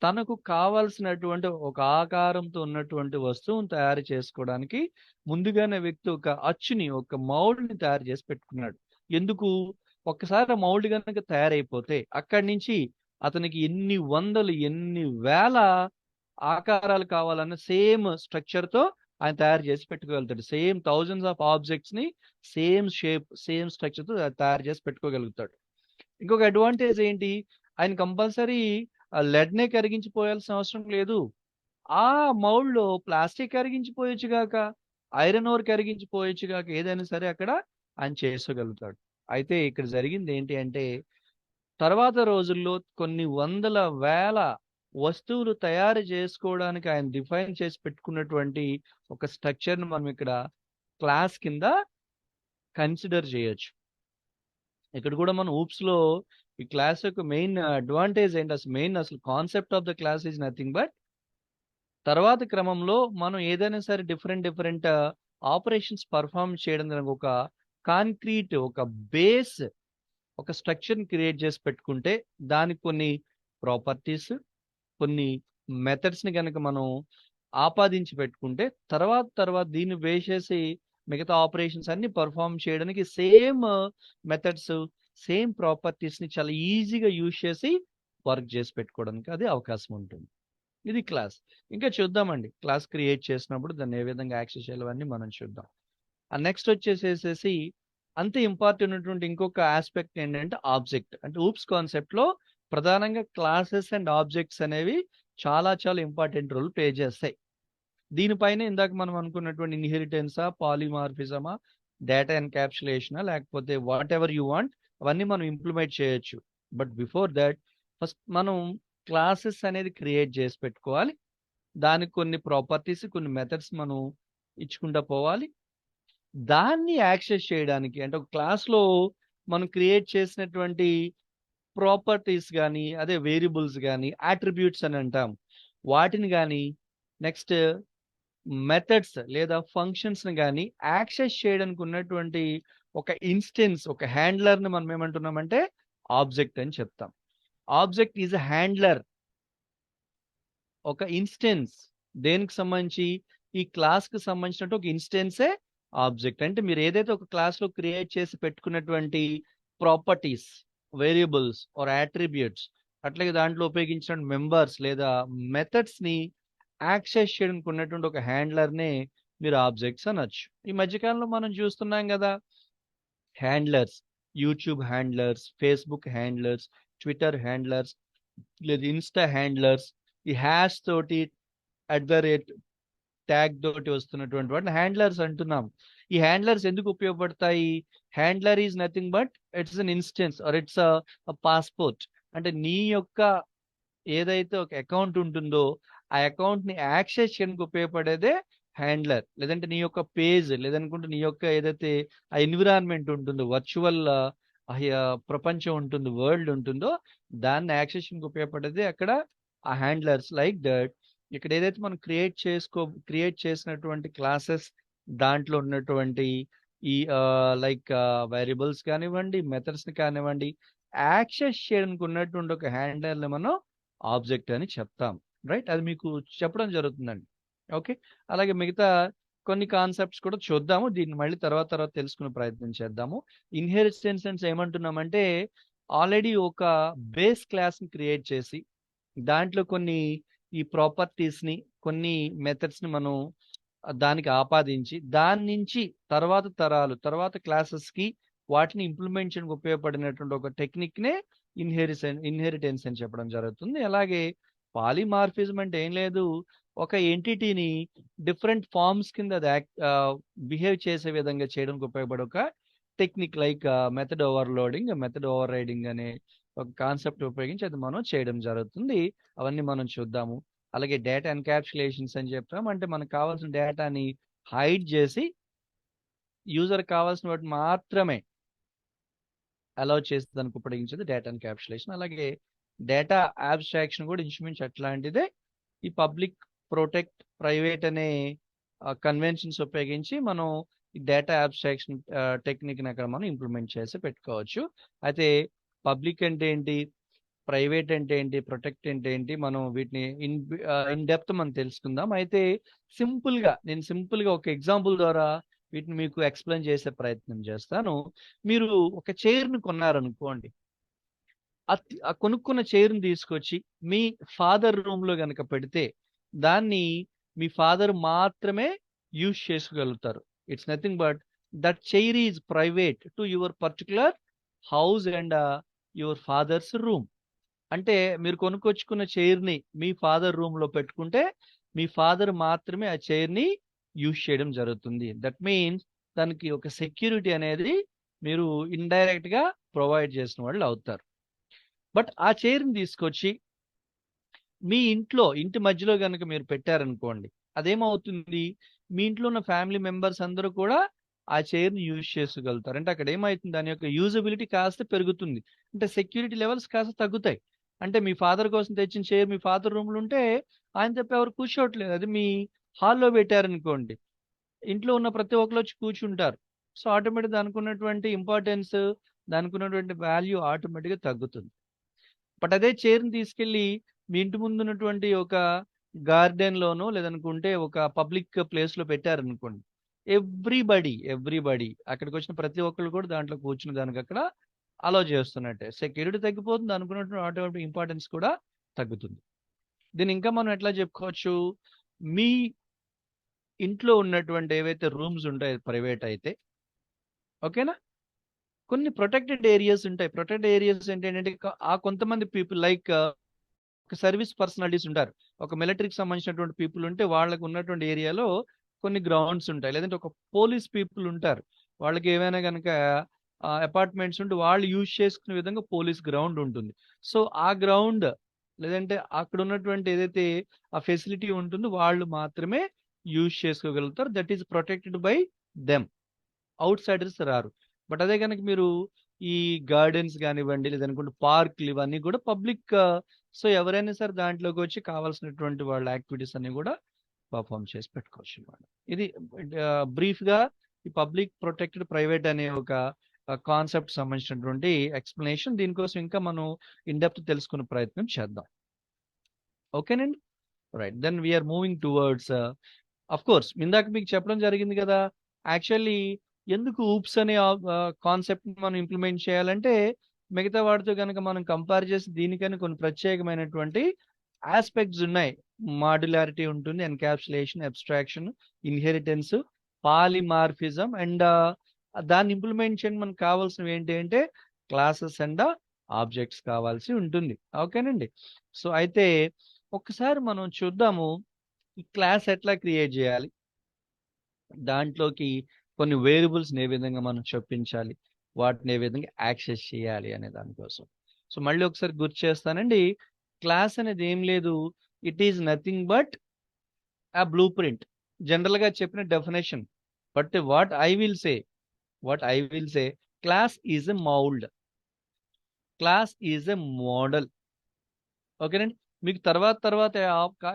S1: తనకు కావాల్సినటువంటి ఒక ఆకారంతో ఉన్నటువంటి వస్తువును తయారు చేసుకోవడానికి ముందుగానే వ్యక్తి ఒక అచ్చుని, ఒక మౌల్డ్ని తయారు చేసి పెట్టుకున్నాడు. ఎందుకు? ఒక్కసారి ఆ మౌల్డ్ కనుక తయారైపోతే అక్కడి నుంచి అతనికి ఎన్ని వందలు ఎన్ని వేల ఆకారాలు కావాలన్న సేమ్ స్ట్రక్చర్తో ఆయన తయారు చేసి పెట్టుకోగలుగుతాడు. సేమ్ థౌజండ్స్ ఆఫ్ ఆబ్జెక్ట్స్ని సేమ్ షేప్, సేమ్ స్ట్రక్చర్తో తయారు చేసి పెట్టుకోగలుగుతాడు. ఇంకొక అడ్వాంటేజ్ ఏంటి, ఆయన కంపల్సరీ లెడ్నే కరిగించిపోయాల్సిన అవసరం లేదు. ఆ మౌల్డ్లో ప్లాస్టిక్ కరిగించిపోయొచ్చు గాక, ఐరన్ ఓర్ కరిగించిపోయొచ్చు గాక, ఏదైనా సరే అక్కడ ఆయన చేసుకోగలుగుతాడు. అయితే ఇక్కడ జరిగింది ఏంటి అంటే తర్వాత రోజుల్లో కొన్ని వందల వేల వస్తువులు తయారు చేసుకోవడానికి ఆయన డిఫైన్ చేసి పెట్టుకున్నటువంటి ఒక స్ట్రక్చర్ని మనం ఇక్కడ క్లాస్ కింద కన్సిడర్ చేయొచ్చు. ఇక్కడ కూడా మనం ఊప్స్లో ఈ క్లాస్ యొక్క మెయిన్ అడ్వాంటేజ్ ఏంటి, అసలు concept of the class is nothing but తర్వాత క్రమంలో మనం ఏదైనా సరే డిఫరెంట్ ఆపరేషన్స్ పర్ఫామ్ చేయడం దానికి ఒక కాంక్రీట్, ఒక బేస్, ఒక స్ట్రక్చర్ని క్రియేట్ చేసి పెట్టుకుంటే దానికి కొన్ని ప్రాపర్టీస్, కొన్ని మెథడ్స్ని కనుక మనం ఆపాదించి పెట్టుకుంటే తర్వాత దీన్ని వేసేసి మిగతా ఆపరేషన్స్ అన్ని పర్ఫామ్ చేయడానికి సేమ్ మెథడ్స్, సేమ్ ప్రాపర్టీస్ని చాలా ఈజీగా యూజ్ చేసి వర్క్ చేసి పెట్టుకోవడానికి అది అవకాశం ఉంటుంది. ఇది క్లాస్. ఇంకా చూద్దామండి, క్లాస్ క్రియేట్ చేసినప్పుడు దాన్ని ఏ విధంగా యాక్సెస్ చేయాలని మనం చూద్దాం. నెక్స్ట్ వచ్చేసేసి అంతే ఇంపార్టెంట్ ఉన్నటువంటి ఇంకొక ఆస్పెక్ట్ ఏంటంటే ఆబ్జెక్ట్. అంటే ఊప్స్ కాన్సెప్ట్లో ప్రధానంగా క్లాసెస్ అండ్ ఆబ్జెక్ట్స్ అనేవి చాలా చాలా ఇంపార్టెంట్ రోల్ ప్లే చేస్తాయి. దీనిపైన ఇందాక మనం అనుకున్నటువంటి ఇన్హెరిటెన్సా, పాలిమార్ఫిజమా, డేటా ఎన్క్యాప్సులేషనా, లేకపోతే వాట్ ఎవర్ యూ వాంట్, అవన్నీ మనం ఇంప్లిమెంట్ చేయొచ్చు. బట్ బిఫోర్ దట్ ఫస్ట్ మనం క్లాసెస్ అనేది క్రియేట్ చేసి పెట్టుకోవాలి. దానికి కొన్ని ప్రాపర్టీస్, కొన్ని మెథడ్స్ మనం ఇచ్చుకుంటా పోవాలి. దాన్ని యాక్సెస్ చేయడానికి అంటే ఒక క్లాస్లో మనం క్రియేట్ చేసినటువంటి ప్రాపర్టీస్ కానీ, అదే వేరియబుల్స్ కానీ, అట్రిబ్యూట్స్ అని అంటాం, వాటిని కానీ, నెక్స్ట్ మెథడ్స్ లేదా ఫంక్షన్స్ని కానీ యాక్సెస్ చేయడానికి ఉన్నటువంటి ఒక ఇన్స్టెన్స్, ఒక హ్యాండ్లర్ని మనం ఏమంటున్నామంటే ఆబ్జెక్ట్ అని చెప్తాం. ఆబ్జెక్ట్ ఈజ్ అ హ్యాండ్లర్, ఒక ఇన్స్టెన్స్. దేనికి సంబంధించి? ఈ క్లాస్కి సంబంధించినట్టు ఒక ఇన్స్టెన్సే ఆబ్జెక్ట్. అంటే మీరు ఏదైతే ఒక క్లాస్లో క్రియేట్ చేసి పెట్టుకున్నటువంటి ప్రాపర్టీస్, వేరియబుల్స్ ఆర్ అట్రిబ్యూట్స్, అట్లాగే దాంట్లో ఉపయోగించిన మెంబర్స్ లేదా మెథడ్స్ని యాక్సెస్ చేయడానికి ఉన్నటువంటి ఒక హ్యాండ్లర్నే మీరు ఆబ్జెక్ట్స్ అనొచ్చు. ఈ మధ్యకాలంలో మనం చూస్తున్నాం కదా handlers, YouTube handlers, Facebook handlers, Twitter handlers, లేదా ఇన్స్టా హ్యాండ్లర్స్, ఈ హ్యాష్ తోటి @ ట్యాగ్ తోటి వస్తున్నటువంటి వాటిని హ్యాండ్లర్స్ అంటున్నాం. ఈ హ్యాండ్లర్స్ ఎందుకు ఉపయోగపడతాయి? Handler is nothing but it's an instance or it's passport. అంటే నీ యొక్క ఏదైతే ఒక అకౌంట్ ఉంటుందో ఆ అకౌంట్ ని యాక్సెస్ చేయడానికి ఉపయోగపడేదే హ్యాండ్లర్. లేదంటే నీ యొక్క పేజ్, లేదనుకుంటే నీ యొక్క ఏదైతే ఆ ఎన్విరాన్మెంట్ ఉంటుందో, వర్చువల్ ప్రపంచం ఉంటుంది, వరల్డ్ ఉంటుందో, దాన్ని యాక్సెస్ చేయడానికి ఉపయోగపడేదే అక్కడ ఆ హ్యాండ్లర్స్. లైక్ దట్ ఇక్కడ ఏదైతే మనం క్రియేట్ చేసినటువంటి క్లాసెస్, దాంట్లో ఉన్నటువంటి ఈ లైక్ వేరియబుల్స్ కానివ్వండి, మెథడ్స్ ని కానివ్వండి, యాక్సెస్ చేయడానికి ఉన్నటువంటి ఒక హ్యాండ్లర్ ని మనం ఆబ్జెక్ట్ అని చెప్తాం. రైట్, అది మీకు చెప్పడం జరుగుతుందండి. ఓకే, అలాగే మిగతా కొన్ని కాన్సెప్ట్స్ కూడా చూద్దాము. దీన్ని మళ్ళీ తర్వాత తెలుసుకునే ప్రయత్నం చేద్దాము. ఇన్హెరిటెన్స్ ఏమంటున్నామంటే ఆల్రెడీ ఒక బేస్ క్లాస్ ని క్రియేట్ చేసి దాంట్లో కొన్ని ఈ ప్రాపర్టీస్ ని, కొన్ని మెథడ్స్ ని మనం దానికి ఆపాదించి దాని నుంచి తర్వాత తరాలు, తర్వాత క్లాసెస్ కి వాటిని ఇంప్లిమెంట్ చేయడానికి ఉపయోగపడినటువంటి ఒక టెక్నిక్ నే ఇన్హెరిటెన్స్ అని చెప్పడం జరుగుతుంది. అలాగే పాలిమార్ఫిజం అంటే ఏం లేదు, ఒక ఎంటిటీని డిఫరెంట్ ఫార్మ్స్ కింద అది బిహేవ్ చేసే విధంగా చేయడానికి ఉపయోగపడే ఒక technique. Like method overloading, method over riding అనే ఒక కాన్సెప్ట్ ఉపయోగించి అది మనం చేయడం జరుగుతుంది. అవన్నీ మనం చూద్దాము. అలాగే డేటా ఎన్క్యాప్సులేషన్స్ అని చెప్తాం, అంటే మనకు కావాల్సిన డేటాని హైడ్ చేసి యూజర్ కావాల్సిన వాటిని మాత్రమే అలౌ చేసి దానికి ఉపయోగించేది డేటా ఎన్క్యాప్సులేషన్. అలాగే డేటా అబ్స్ట్రాక్షన్ కూడా ఇంచుమించు అట్లాంటిదే. ఈ పబ్లిక్, ప్రొటెక్ట్, ప్రైవేట్ అనే కన్వెన్షన్స్ ఉపయోగించి మనం ఈ డేటా అబ్స్ట్రాక్షన్ టెక్నిక్ని అక్కడ మనం ఇంప్లిమెంట్ చేసి పెట్టుకోవచ్చు. అయితే పబ్లిక్ అంటే ఏంటి, ప్రైవేట్ అంటే ఏంటి, ప్రొటెక్ట్ అంటే ఏంటి, మనం వీటిని ఇన్ డెప్త్ మనం తెలుసుకుందాం. అయితే నేను సింపుల్గా ఒక ఎగ్జాంపుల్ ద్వారా వీటిని మీకు ఎక్స్ప్లెయిన్ చేసే ప్రయత్నం చేస్తాను. మీరు ఒక చైర్ని కొన్నారనుకోండి, ఆ కొనుక్కున్న చైర్ని తీసుకొచ్చి మీ ఫాదర్ రూమ్లో కనుక పెడితే దాన్ని మీ ఫాదర్ మాత్రమే యూజ్ చేసుకోగలుగుతారు. It's nothing but that chair is private to your particular house and your father's room. అంటే మీరు కొనుక్కొచ్చుకున్న చైర్ని మీ ఫాదర్ రూమ్లో పెట్టుకుంటే మీ ఫాదర్ మాత్రమే ఆ చైర్ని యూజ్ చేయడం జరుగుతుంది. దట్ మీన్స్ దానికి ఒక సెక్యూరిటీ అనేది మీరు ఇండైరెక్ట్ గా ప్రొవైడ్ చేసిన వాళ్ళు అవుతారు. బట్ ఆ చైర్ని తీసుకొచ్చి మీ ఇంటి మధ్యలో కనుక మీరు పెట్టారనుకోండి, అదేమవుతుంది, మీ ఇంట్లో ఉన్న ఫ్యామిలీ మెంబర్స్ అందరూ కూడా ఆ చైర్ని యూజ్ చేసుకోగలుగుతారు. అంటే అక్కడ ఏమవుతుంది, దాని యొక్క యూజబిలిటీ కాస్త పెరుగుతుంది, అంటే సెక్యూరిటీ లెవెల్స్ కాస్త తగ్గుతాయి. అంటే మీ ఫాదర్ కోసం తెచ్చిన చైర్ మీ ఫాదర్ రూమ్లో ఉంటే ఆయన తప్ప ఎవరు కూర్చోవట్లేదు, అది మీ హాల్లో పెట్టారనుకోండి, ఇంట్లో ఉన్న ప్రతి ఒక్కరు వచ్చి కూర్చుంటారు. సో ఆటోమేటిక్ దానికి ఉన్నటువంటి ఇంపార్టెన్స్, దానికి ఉన్నటువంటి వాల్యూ ఆటోమేటిక్గా తగ్గుతుంది. బట్ అదే చైర్ని తీసుకెళ్ళి మీ ఇంటి ముందు ఉన్నటువంటి ఒక గార్డెన్ లోనో లేదనుకుంటే ఒక పబ్లిక్ ప్లేస్ లో పెట్టారనుకోండి, ఎవ్రీబడి అక్కడికి వచ్చిన ప్రతి ఒక్కరు కూడా దాంట్లో కూర్చుని దానికి అక్కడ అలో చేస్తున్నట్టే. సెక్యూరిటీ తగ్గిపోతుంది, అనుకున్నటువంటి ఆటోమేటిక్ ఇంపార్టెన్స్ కూడా తగ్గుతుంది. దీన్ని ఇంకా మనం ఎట్లా చెప్పుకోవచ్చు, మీ ఇంట్లో ఉన్నటువంటి ఏవైతే రూమ్స్ ఉంటాయి ప్రైవేట్ అయితే, ఓకేనా, కొన్ని ప్రొటెక్టెడ్ ఏరియాస్ ఉంటాయి. ప్రొటెక్టెడ్ ఏరియాస్ ఏంటంటే ఆ కొంతమంది పీపుల్ లైక్ సర్వీస్ పర్సనాలిటీస్ ఉంటారు. ఒక మిలిటరీకి సంబంధించినటువంటి పీపుల్ ఉంటే వాళ్ళకు ఉన్నటువంటి ఏరియాలో కొన్ని గ్రౌండ్స్ ఉంటాయి. లేదంటే ఒక పోలీస్ పీపుల్ ఉంటారు. వాళ్ళకి ఏవైనా గనక అపార్ట్మెంట్స్ ఉంటే వాళ్ళు యూజ్ చేసుకునే విధంగా పోలీస్ గ్రౌండ్ ఉంటుంది. సో, ఆ గ్రౌండ్ లేదంటే అక్కడ ఉన్నటువంటి ఏదైతే ఆ ఫెసిలిటీ ఉంటుందో వాళ్ళు మాత్రమే యూజ్ చేసుకోగలుగుతారు. That is protected by them. Outsiders రారు. బట్ అదే గనక మీరు ఈ గార్డెన్స్ గానివ్వండి, లేదనుకుంటే పార్కులు ఇవన్నీ కూడా పబ్లిక్. సో, ఎవరైనా సరే దాంట్లోకి వచ్చి కావాల్సినటువంటి వాళ్ళ యాక్టివిటీస్ అన్ని కూడా పర్ఫార్మ్ చేసి పెట్టుకోవచ్చు అన్నమాట. ఇది బ్రీఫ్‌గా ఈ పబ్లిక్ ప్రొటెక్టెడ్ ప్రైవేట్ అనే ఒక కాన్సెప్ట్ సంబంధించినటువంటి ఎక్స్‌ప్లనేషన్. దీనికోసం ఇంకా మనం ఇన్ డెప్త్ తెలుసుకునే ప్రయత్నం చేద్దాం. ఓకేనండి? Right. Then we are moving towards course ఇందాక మీకు చెప్పడం జరిగింది కదా! యాక్చువల్లీ ఎందుకు ఊప్స్ అనే కాన్సెప్ట్‌ని మనం ఇంప్లిమెంట్ చేయాలంటే, మిగతా వాటితో గనక మనం కంపేర్ చేసి దీనికని కొన్ని ప్రత్యేకమైనటువంటి యాస్పెక్ట్స్ ఉన్నాయి. మాడ్యులారిటీ ఉంటుంది, encapsulation, abstraction, inheritance, polymorphism and దాన్ని ఇంప్లిమెంట్ చేయడానికి మనకు కావాల్సినవి ఏంటి అంటే క్లాసెస్ అండ్ ఆబ్జెక్ట్స్ కావాల్సి ఉంటుంది. ఓకేనండి? సో, అయితే ఒక్కసారి మనం చూద్దాము ఈ క్లాస్ ఎట్లా క్రియేట్ చేయాలి? దాంట్లోకి కొన్ని వేరియబుల్స్‌ని ఏ విధంగా మనం చొప్పించాలి? వాటిని ఏ విధంగా యాక్సెస్ చేయాలి అనే దానికోసం. సో, మళ్ళీ ఒకసారి గుర్తు చేస్తానండి. క్లాస్ అనేది ఏం లేదు. It is nothing but blue print. జనరల్‌గా చెప్పిన definition. But what I will say class is a mould. Class is a model. ఓకేనండి. మీకు తర్వాత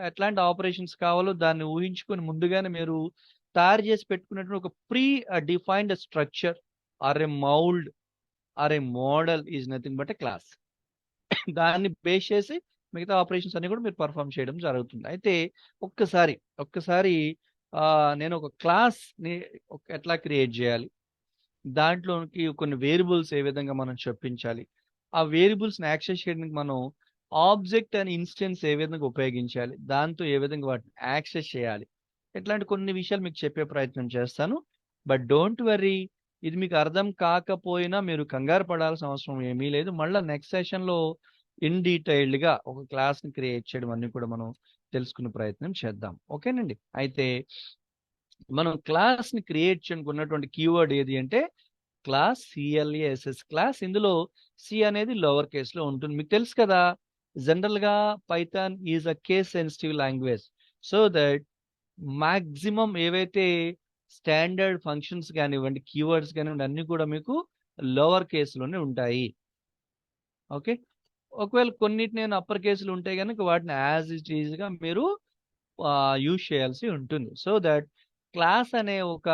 S1: ఎట్లాంటి ఆపరేషన్స్ కావాలో దాన్ని ఊహించుకొని ముందుగానే మీరు తయారు చేసి పెట్టుకున్నటువంటి ఒక defined structure or a mould or a model is nothing but a class. దాన్ని బేస్ చేసి మిగతా ఆపరేషన్స్ అన్ని కూడా మీరు పర్ఫామ్ చేయడం జరుగుతుంది. అయితే ఒక్కసారి నేను ఒక క్లాస్‌ని ఎట్లా క్రియేట్ చేయాలి? దాంట్లోకి కొన్ని వేరియబుల్స్ ఏ విధంగా మనం చొప్పించాలి? ఆ వేరియబుల్స్‌ని యాక్సెస్ చేయడానికి మనం ఆబ్జెక్ట్ అనే ఇన్స్టెన్స్ ఏ విధంగా ఉపయోగించాలి? దాంతో ఏ విధంగా వాటిని యాక్సెస్ చేయాలి? ఇట్లాంటి కొన్ని విషయాలు మీకు చెప్పే ప్రయత్నం చేస్తాను. But don't worry. ఇది మీకు అర్థం కాకపోయినా మీరు కంగారు పడాల్సిన అవసరం ఏమీ లేదు. మళ్ళా నెక్స్ట్ సెషన్‌లో ఇన్ డీటెయిల్డ్‌గా ఒక క్లాస్‌ని క్రియేట్ చేయడం అన్నీ కూడా మనం తెలుసుకునే ప్రయత్నం చేద్దాం. ఓకేనండి. అయితే మనం క్లాస్‌ని క్రియేట్ చేయడానికి ఉన్నటువంటి కీవర్డ్ ఏది అంటే క్లాస్ CLASS క్లాస్. ఇందులో సి అనేది లోవర్ కేస్‌లో ఉంటుంది. మీకు తెలుసు కదా! జనరల్‌గా Python is a case sensitive language. So that maximum ఏవైతే స్టాండర్డ్ ఫంక్షన్స్ గానివ్వండి, కీవర్డ్స్ గానివ్వండి అన్నీ కూడా మీకు లోవర్ కేస్‌లోనే ఉంటాయి. ఓకే. ఒకవేళ కొన్నిటిని నేను అప్పర్ కేస్‌లో ఉంటే గనక వాటిని యాజ్ ఇట్ ఈస్‌గా మీరు యూజ్ చేయాల్సి ఉంటుంది. సో దట్ క్లాస్ అనే ఒక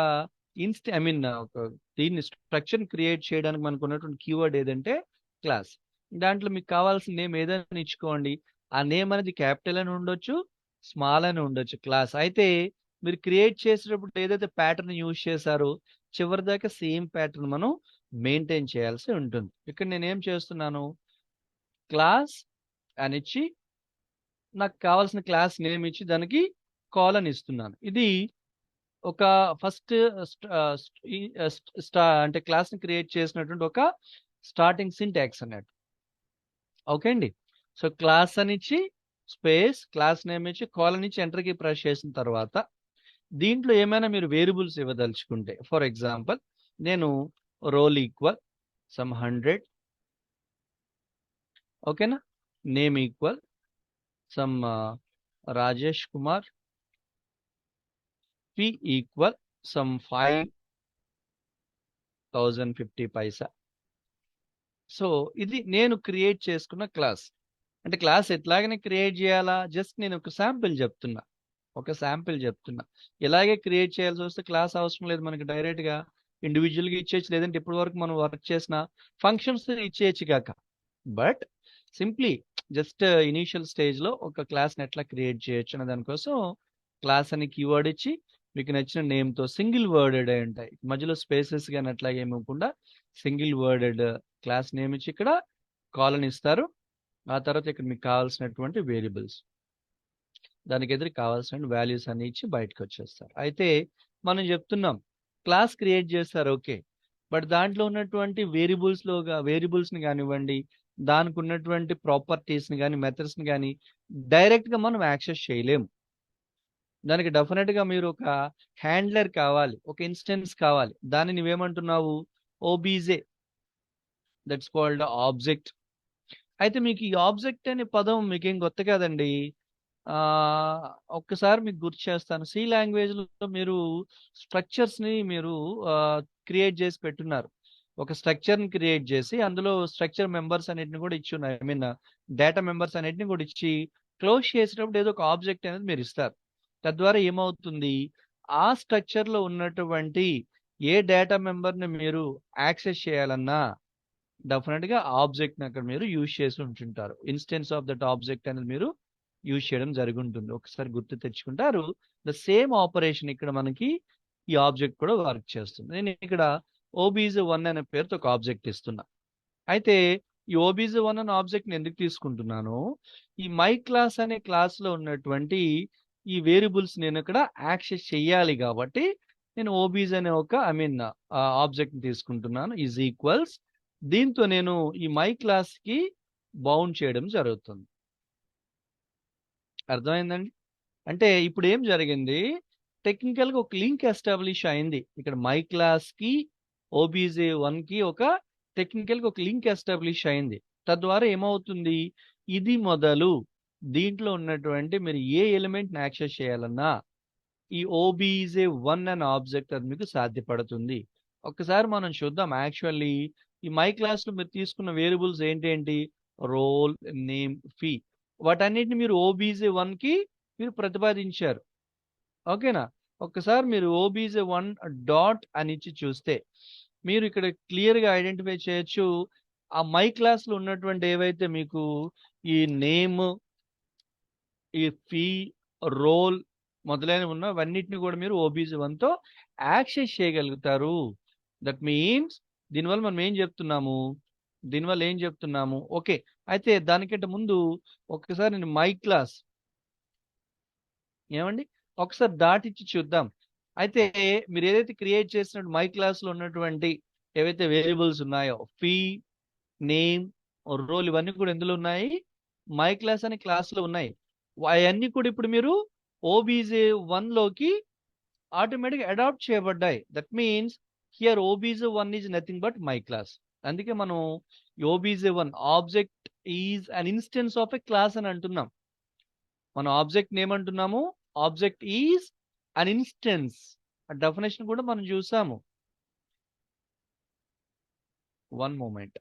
S1: ఒక దీన్ని స్ట్రక్చర్‌ని క్రియేట్ చేయడానికి మనకున్నటువంటి కీవర్డ్ ఏదంటే క్లాస్. దాంట్లో మీకు కావాల్సిన నేమ్ ఏదైనా ఇచ్చుకోండి. ఆ నేమ్ అనేది క్యాపిటల్ అని ఉండొచ్చు, స్మాల్ అని ఉండొచ్చు క్లాస్. అయితే మీరు క్రియేట్ చేసేటప్పుడు ఏదైతే ప్యాటర్న్ యూజ్ చేశారో చివరిదాకా సేమ్ ప్యాటర్న్ మనం మెయింటైన్ చేయాల్సి ఉంటుంది. ఇక్కడ నేనేం చేస్తున్నాను క్లాస్ అనిచ్చి నాకు కావాల్సిన క్లాస్ నేమ్ ఇచ్చి దానికి కాలన్ ఇస్తున్నాను. ఇది ఒక ఫస్ట్ అంటే క్లాస్‌ని క్రియేట్ చేసినటువంటి ఒక స్టార్టింగ్ సింటాక్స్ అన్నట్టు. ఓకే అండి. సో, క్లాస్ అనిచ్చి స్పేస్ క్లాస్ నేమ్ ఇచ్చి కాలన్ ఇచ్చి ఎంటర్ కీ ప్రెస్ చేసిన తర్వాత దీంట్లో ఏమైనా మీరు వేరియబుల్స్ ఇవ్వదలుచుకుంటే ఫర్ ఎగ్జాంపుల్ నేను రోల్ ఈక్వల్ సమ్ 100 ఓకేనా? Name equal some Rajesh Kumar, P equal some 5050 paisa. So, ఇది నేను క్రియేట్ చేసుకున్న క్లాస్. అంటే క్లాస్ ఎట్లాగనే క్రియేట్ చేయాలా? జస్ట్ నేను ఒక శాంపిల్ చెప్తున్నా. ఇలాగే క్రియేట్ చేయాల్సొస్తే క్లాస్ అవసరం లేదు మనకి డైరెక్ట్‌గా ఇండివిడ్యువల్‌గా ఇచ్చేయచ్చు. లేదంటే ఇప్పటి వరకు మనం వర్క్ చేసిన ఫంక్షన్స్ ఇచ్చేయచ్చు గాక. బట్ సింప్లీ జస్ట్ ఇనీషియల్ స్టేజ్‌లో ఒక క్లాస్‌ని ఎట్లా క్రియేట్ చేయొచ్చు అనే దానికోసం క్లాస్ అని కీవర్డ్ ఇచ్చి మీకు నచ్చిన నేమ్‌తో సింగిల్ వర్డెడ్ అయి ఉంటాయి. మధ్యలో స్పేసెస్ గాని అట్లాగా ఏమి ఇవ్వకుండా సింగిల్ వర్డెడ్ క్లాస్ నేమ్ ఇచ్చి ఇక్కడ కాలన్ ఇస్తారు. ఆ తర్వాత ఇక్కడ మీకు కావాల్సినటువంటి వేరియబుల్స్. దానికి ఎదురు కావాల్సిన వాల్యూస్ అన్ని ఇచ్చి బయటకొచ్చేస్తారు. అయితే మనం చెప్తున్నాం క్లాస్ క్రియేట్ చేస్తారు ఓకే. బట్ దాంట్లో ఉన్నటువంటి వేరియబుల్స్ని కానివ్వండి, దానికి ఉన్నటువంటి ప్రాపర్టీస్ని కానీ మెథడ్స్ని కానీ డైరెక్ట్గా మనం యాక్సెస్ చేయలేము. దానికి డెఫినెట్గా మీరు ఒక హ్యాండ్లర్ కావాలి, ఒక ఇన్స్టెన్స్ కావాలి. దాన్ని నువ్వేమంటున్నావు? OBJ, that's called object. అయితే మీకు ఈ ఆబ్జెక్ట్ అనే పదం మీకేం కొత్త కాదండి. ఒక్కసారి మీకు గుర్తు చేస్తాను. సి లాంగ్వేజ్లో మీరు స్ట్రక్చర్స్ని మీరు క్రియేట్ చేసి పెట్టున్నారు. ఒక స్ట్రక్చర్ని క్రియేట్ చేసి అందులో స్ట్రక్చర్ మెంబర్స్ అన్నిటిని కూడా ఇచ్చి ఉన్నాయి. ఐ మీన్ డేటా మెంబర్స్ అన్నిటిని కూడా ఇచ్చి క్లోజ్ చేసేటప్పుడు ఏదో ఒక ఆబ్జెక్ట్ అనేది మీరు ఇస్తారు. తద్వారా ఏమవుతుంది? ఆ స్ట్రక్చర్లో ఉన్నటువంటి ఏ డేటా మెంబర్ని మీరు యాక్సెస్ చేయాలన్నా డెఫినెట్గా ఆబ్జెక్ట్ని అక్కడ మీరు యూజ్ చేసి ఉంటుంటారు. ఇన్స్టెన్స్ ఆఫ్ దట్ ఆబ్జెక్ట్ అనేది మీరు యూజ్ చేయడం జరిగి ఉంటుంది. ఒకసారి గుర్తు తెచ్చుకుంటారు. ద సేమ్ ఆపరేషన్ ఇక్కడ మనకి ఈ ఆబ్జెక్ట్ కూడా వర్క్ చేస్తుంది. నేను ఇక్కడ OBJ1 అనే పేరుతో ఒక ఆబ్జెక్ట్ ఇస్తున్నా. అయితే ఈ OBJ1 అనే ఆబ్జెక్ట్ని ఎందుకు తీసుకుంటున్నాను? ఈ మై క్లాస్ అనే క్లాస్లో ఉన్నటువంటి ఈ వేరియబుల్స్ నేను ఇక్కడ యాక్సెస్ చెయ్యాలి కాబట్టి నేను OBJ అనే ఒక ఆబ్జెక్ట్ని తీసుకుంటున్నాను. ఈజ్ ఈక్వల్స్ దీంతో నేను ఈ మై క్లాస్కి బౌండ్ చేయడం జరుగుతుంది. అర్థమైందండి? అంటే ఇప్పుడు ఏం జరిగింది? టెక్నికల్గా ఒక లింక్ ఎస్టాబ్లిష్ అయింది. ఇక్కడ మై క్లాస్కి OBJ1కి ఒక టెక్నికల్గా ఒక లింక్ ఎస్టాబ్లిష్ అయింది. తద్వారా ఏమవుతుంది? ఇది మొదలు దీంట్లో ఉన్నటువంటి మీరు ఏ ఎలిమెంట్ని యాక్సెస్ చేయాలన్నా ఈ OBJ1 అనే ఆబ్జెక్ట్ అది మీకు సాధ్యపడుతుంది. ఒక్కసారి మనం చూద్దాం. యాక్చువల్లీ ఈ మై క్లాస్లో మీరు తీసుకున్న వేరియబుల్స్ ఏంటి? Roll, name, fee. వాటన్నిటిని మీరు OBJ1కి మీరు ప్రతిపాదించారు. ఓకేనా? ఒక్కసారి మీరు OBJ1 డాట్ అని ఇచ్చి చూస్తే మీరు ఇక్కడ క్లియర్గా ఐడెంటిఫై చేయొచ్చు. ఆ మై క్లాస్లో ఉన్నటువంటి ఏవైతే మీకు ఈ నేమ్, ఈ ఫీ, రోల్ మొదలైనవి ఉన్నా అవన్నిటిని కూడా మీరు OBJ1తో యాక్సెస్ చేయగలుగుతారు. దట్ మీన్స్ దీనివల్ల మనం ఏం చెప్తున్నాము? ఓకే, అయితే దానికంటే ముందు ఒక్కసారి నేను మై క్లాస్ ఏమండి ఒకసారి దాటిచ్చి చూద్దాం. అయితే మీరు ఏదైతే క్రియేట్ చేసినట్టు మై క్లాస్లో ఉన్నటువంటి ఏవైతే వేరియబుల్స్ ఉన్నాయో ఫీ, నేమ్, రోల్ ఇవన్నీ కూడా ఎందులో ఉన్నాయి? మై క్లాస్ అనే క్లాస్లో ఉన్నాయి. అవన్నీ కూడా ఇప్పుడు మీరు OBJ1లోకి ఆటోమేటిక్గా అడాప్ట్ చేయబడ్డాయి. That means here OBJ1 is nothing but my class. అందుకే మనం OBJ1 object is an instance of a class అని అంటున్నాం. మనం ఆబ్జెక్ట్ ఏమంటున్నాము? Object is an instance. ఆ డెఫినేషన్ కూడా మనం చూసాము. One moment.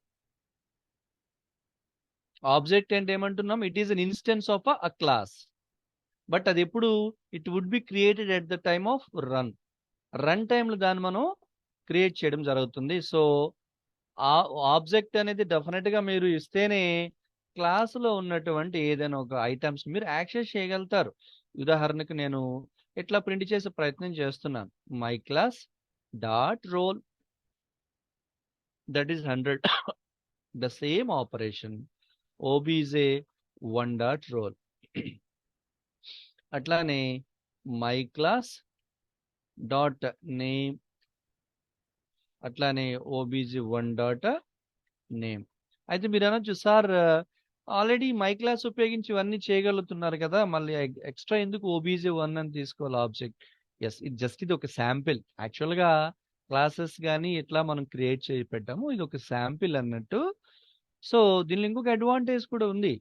S1: ఆబ్జెక్ట్ అంటే ఏమంటున్నాం? It is an instance of a class. But అది ఎప్పుడు? It would be created at the time of run టైంలో దాన్ని మనం క్రియేట్ చేయడం జరుగుతుంది. సో ఆ ఆబ్జెక్ట్ అనేది డెఫినెట్గా మీరు ఇస్తేనే క్లాసులో ఉన్నటువంటి ఏదైనా ఒక ఐటమ్స్ మీరు యాక్సెస్ చేయగలుగుతారు. ఉదాహరణకు నేను ఇట్లా ప్రింట్ చేసే ప్రయత్నం చేస్తున్నాను. My class dot roll that is 100. The same operation OBJ1 dot roll. అట్లానే మై క్లాస్ డాట్ నేమ్, అట్లానే OBJ1 డాట్ నేమ్. అయితే మీరు అనొచ్చు, సార్ ఆల్రెడీ మై క్లాస్ ఉపయోగించి ఇవన్నీ చేయగలుగుతున్నారు కదా, మళ్ళీ ఎక్స్ట్రా ఎందుకు OBJ1 అని తీసుకోవాలి ఆబ్జెక్ట్? ఎస్, ఇది ఒక శాంపిల్. యాక్చువల్గా క్లాసెస్ కానీ ఇట్లా మనం క్రియేట్ చేసి పెట్టాము. ఇది ఒక శాంపిల్ అన్నట్టు. సో దీనిలో ఇంకొక అడ్వాంటేజ్ కూడా ఉంది.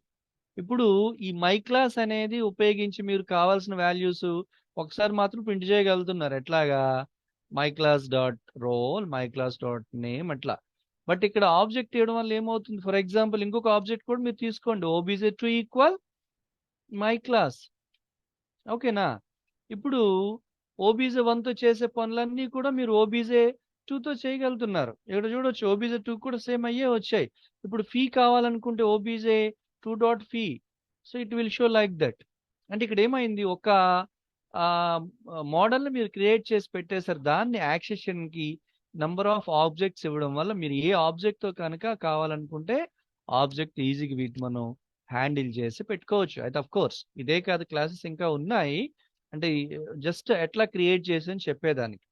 S1: ఇప్పుడు ఈ మై క్లాస్ అనేది ఉపయోగించి మీరు కావాల్సిన వాల్యూస్ ఒకసారి మాత్రం ప్రింట్ చేయగలుగుతున్నారు. ఎట్లాగా? My class dot roll, my class dot name అట్లా. బట్ ఇక్కడ ఆబ్జెక్ట్ ఇవ్వడం వల్ల ఏమవుతుంది? ఫర్ ఎగ్జాంపుల్ ఇంకొక ఆబ్జెక్ట్ కూడా మీరు తీసుకోండి, OBJ2 ఈక్వల్ మై క్లాస్. ఓకేనా? ఇప్పుడు OBJ1తో చేసే పనులన్నీ కూడా మీరు OBJ2తో చేయగలుగుతున్నారు. ఇక్కడ చూడొచ్చు OBJ2 కూడా సేమ్ అయ్యే వచ్చాయి. ఇప్పుడు ఫీ కావాలనుకుంటే OBJ2 dot fee. So it will show like that. అంటే ఇక్కడ ఏమైంది? ఒక మోడల్ని మీరు క్రియేట్ చేసి పెట్టేశారు. దాన్ని యాక్సెషన్కి నంబర్ ఆఫ్ ఆబ్జెక్ట్స్ ఇవ్వడం వల్ల మీరు ఏ ఆబ్జెక్ట్తో కనుక కావాలనుకుంటే ఆబ్జెక్ట్ ఈజీగా వీటి మనం హ్యాండిల్ చేసి పెట్టుకోవచ్చు. అయితే అఫ్ కోర్స్ ఇదే కాదు, క్లాసెస్ ఇంకా ఉన్నాయి. అంటే జస్ట్ ఎట్లా క్రియేట్ చేసి అని చెప్పేదానికి.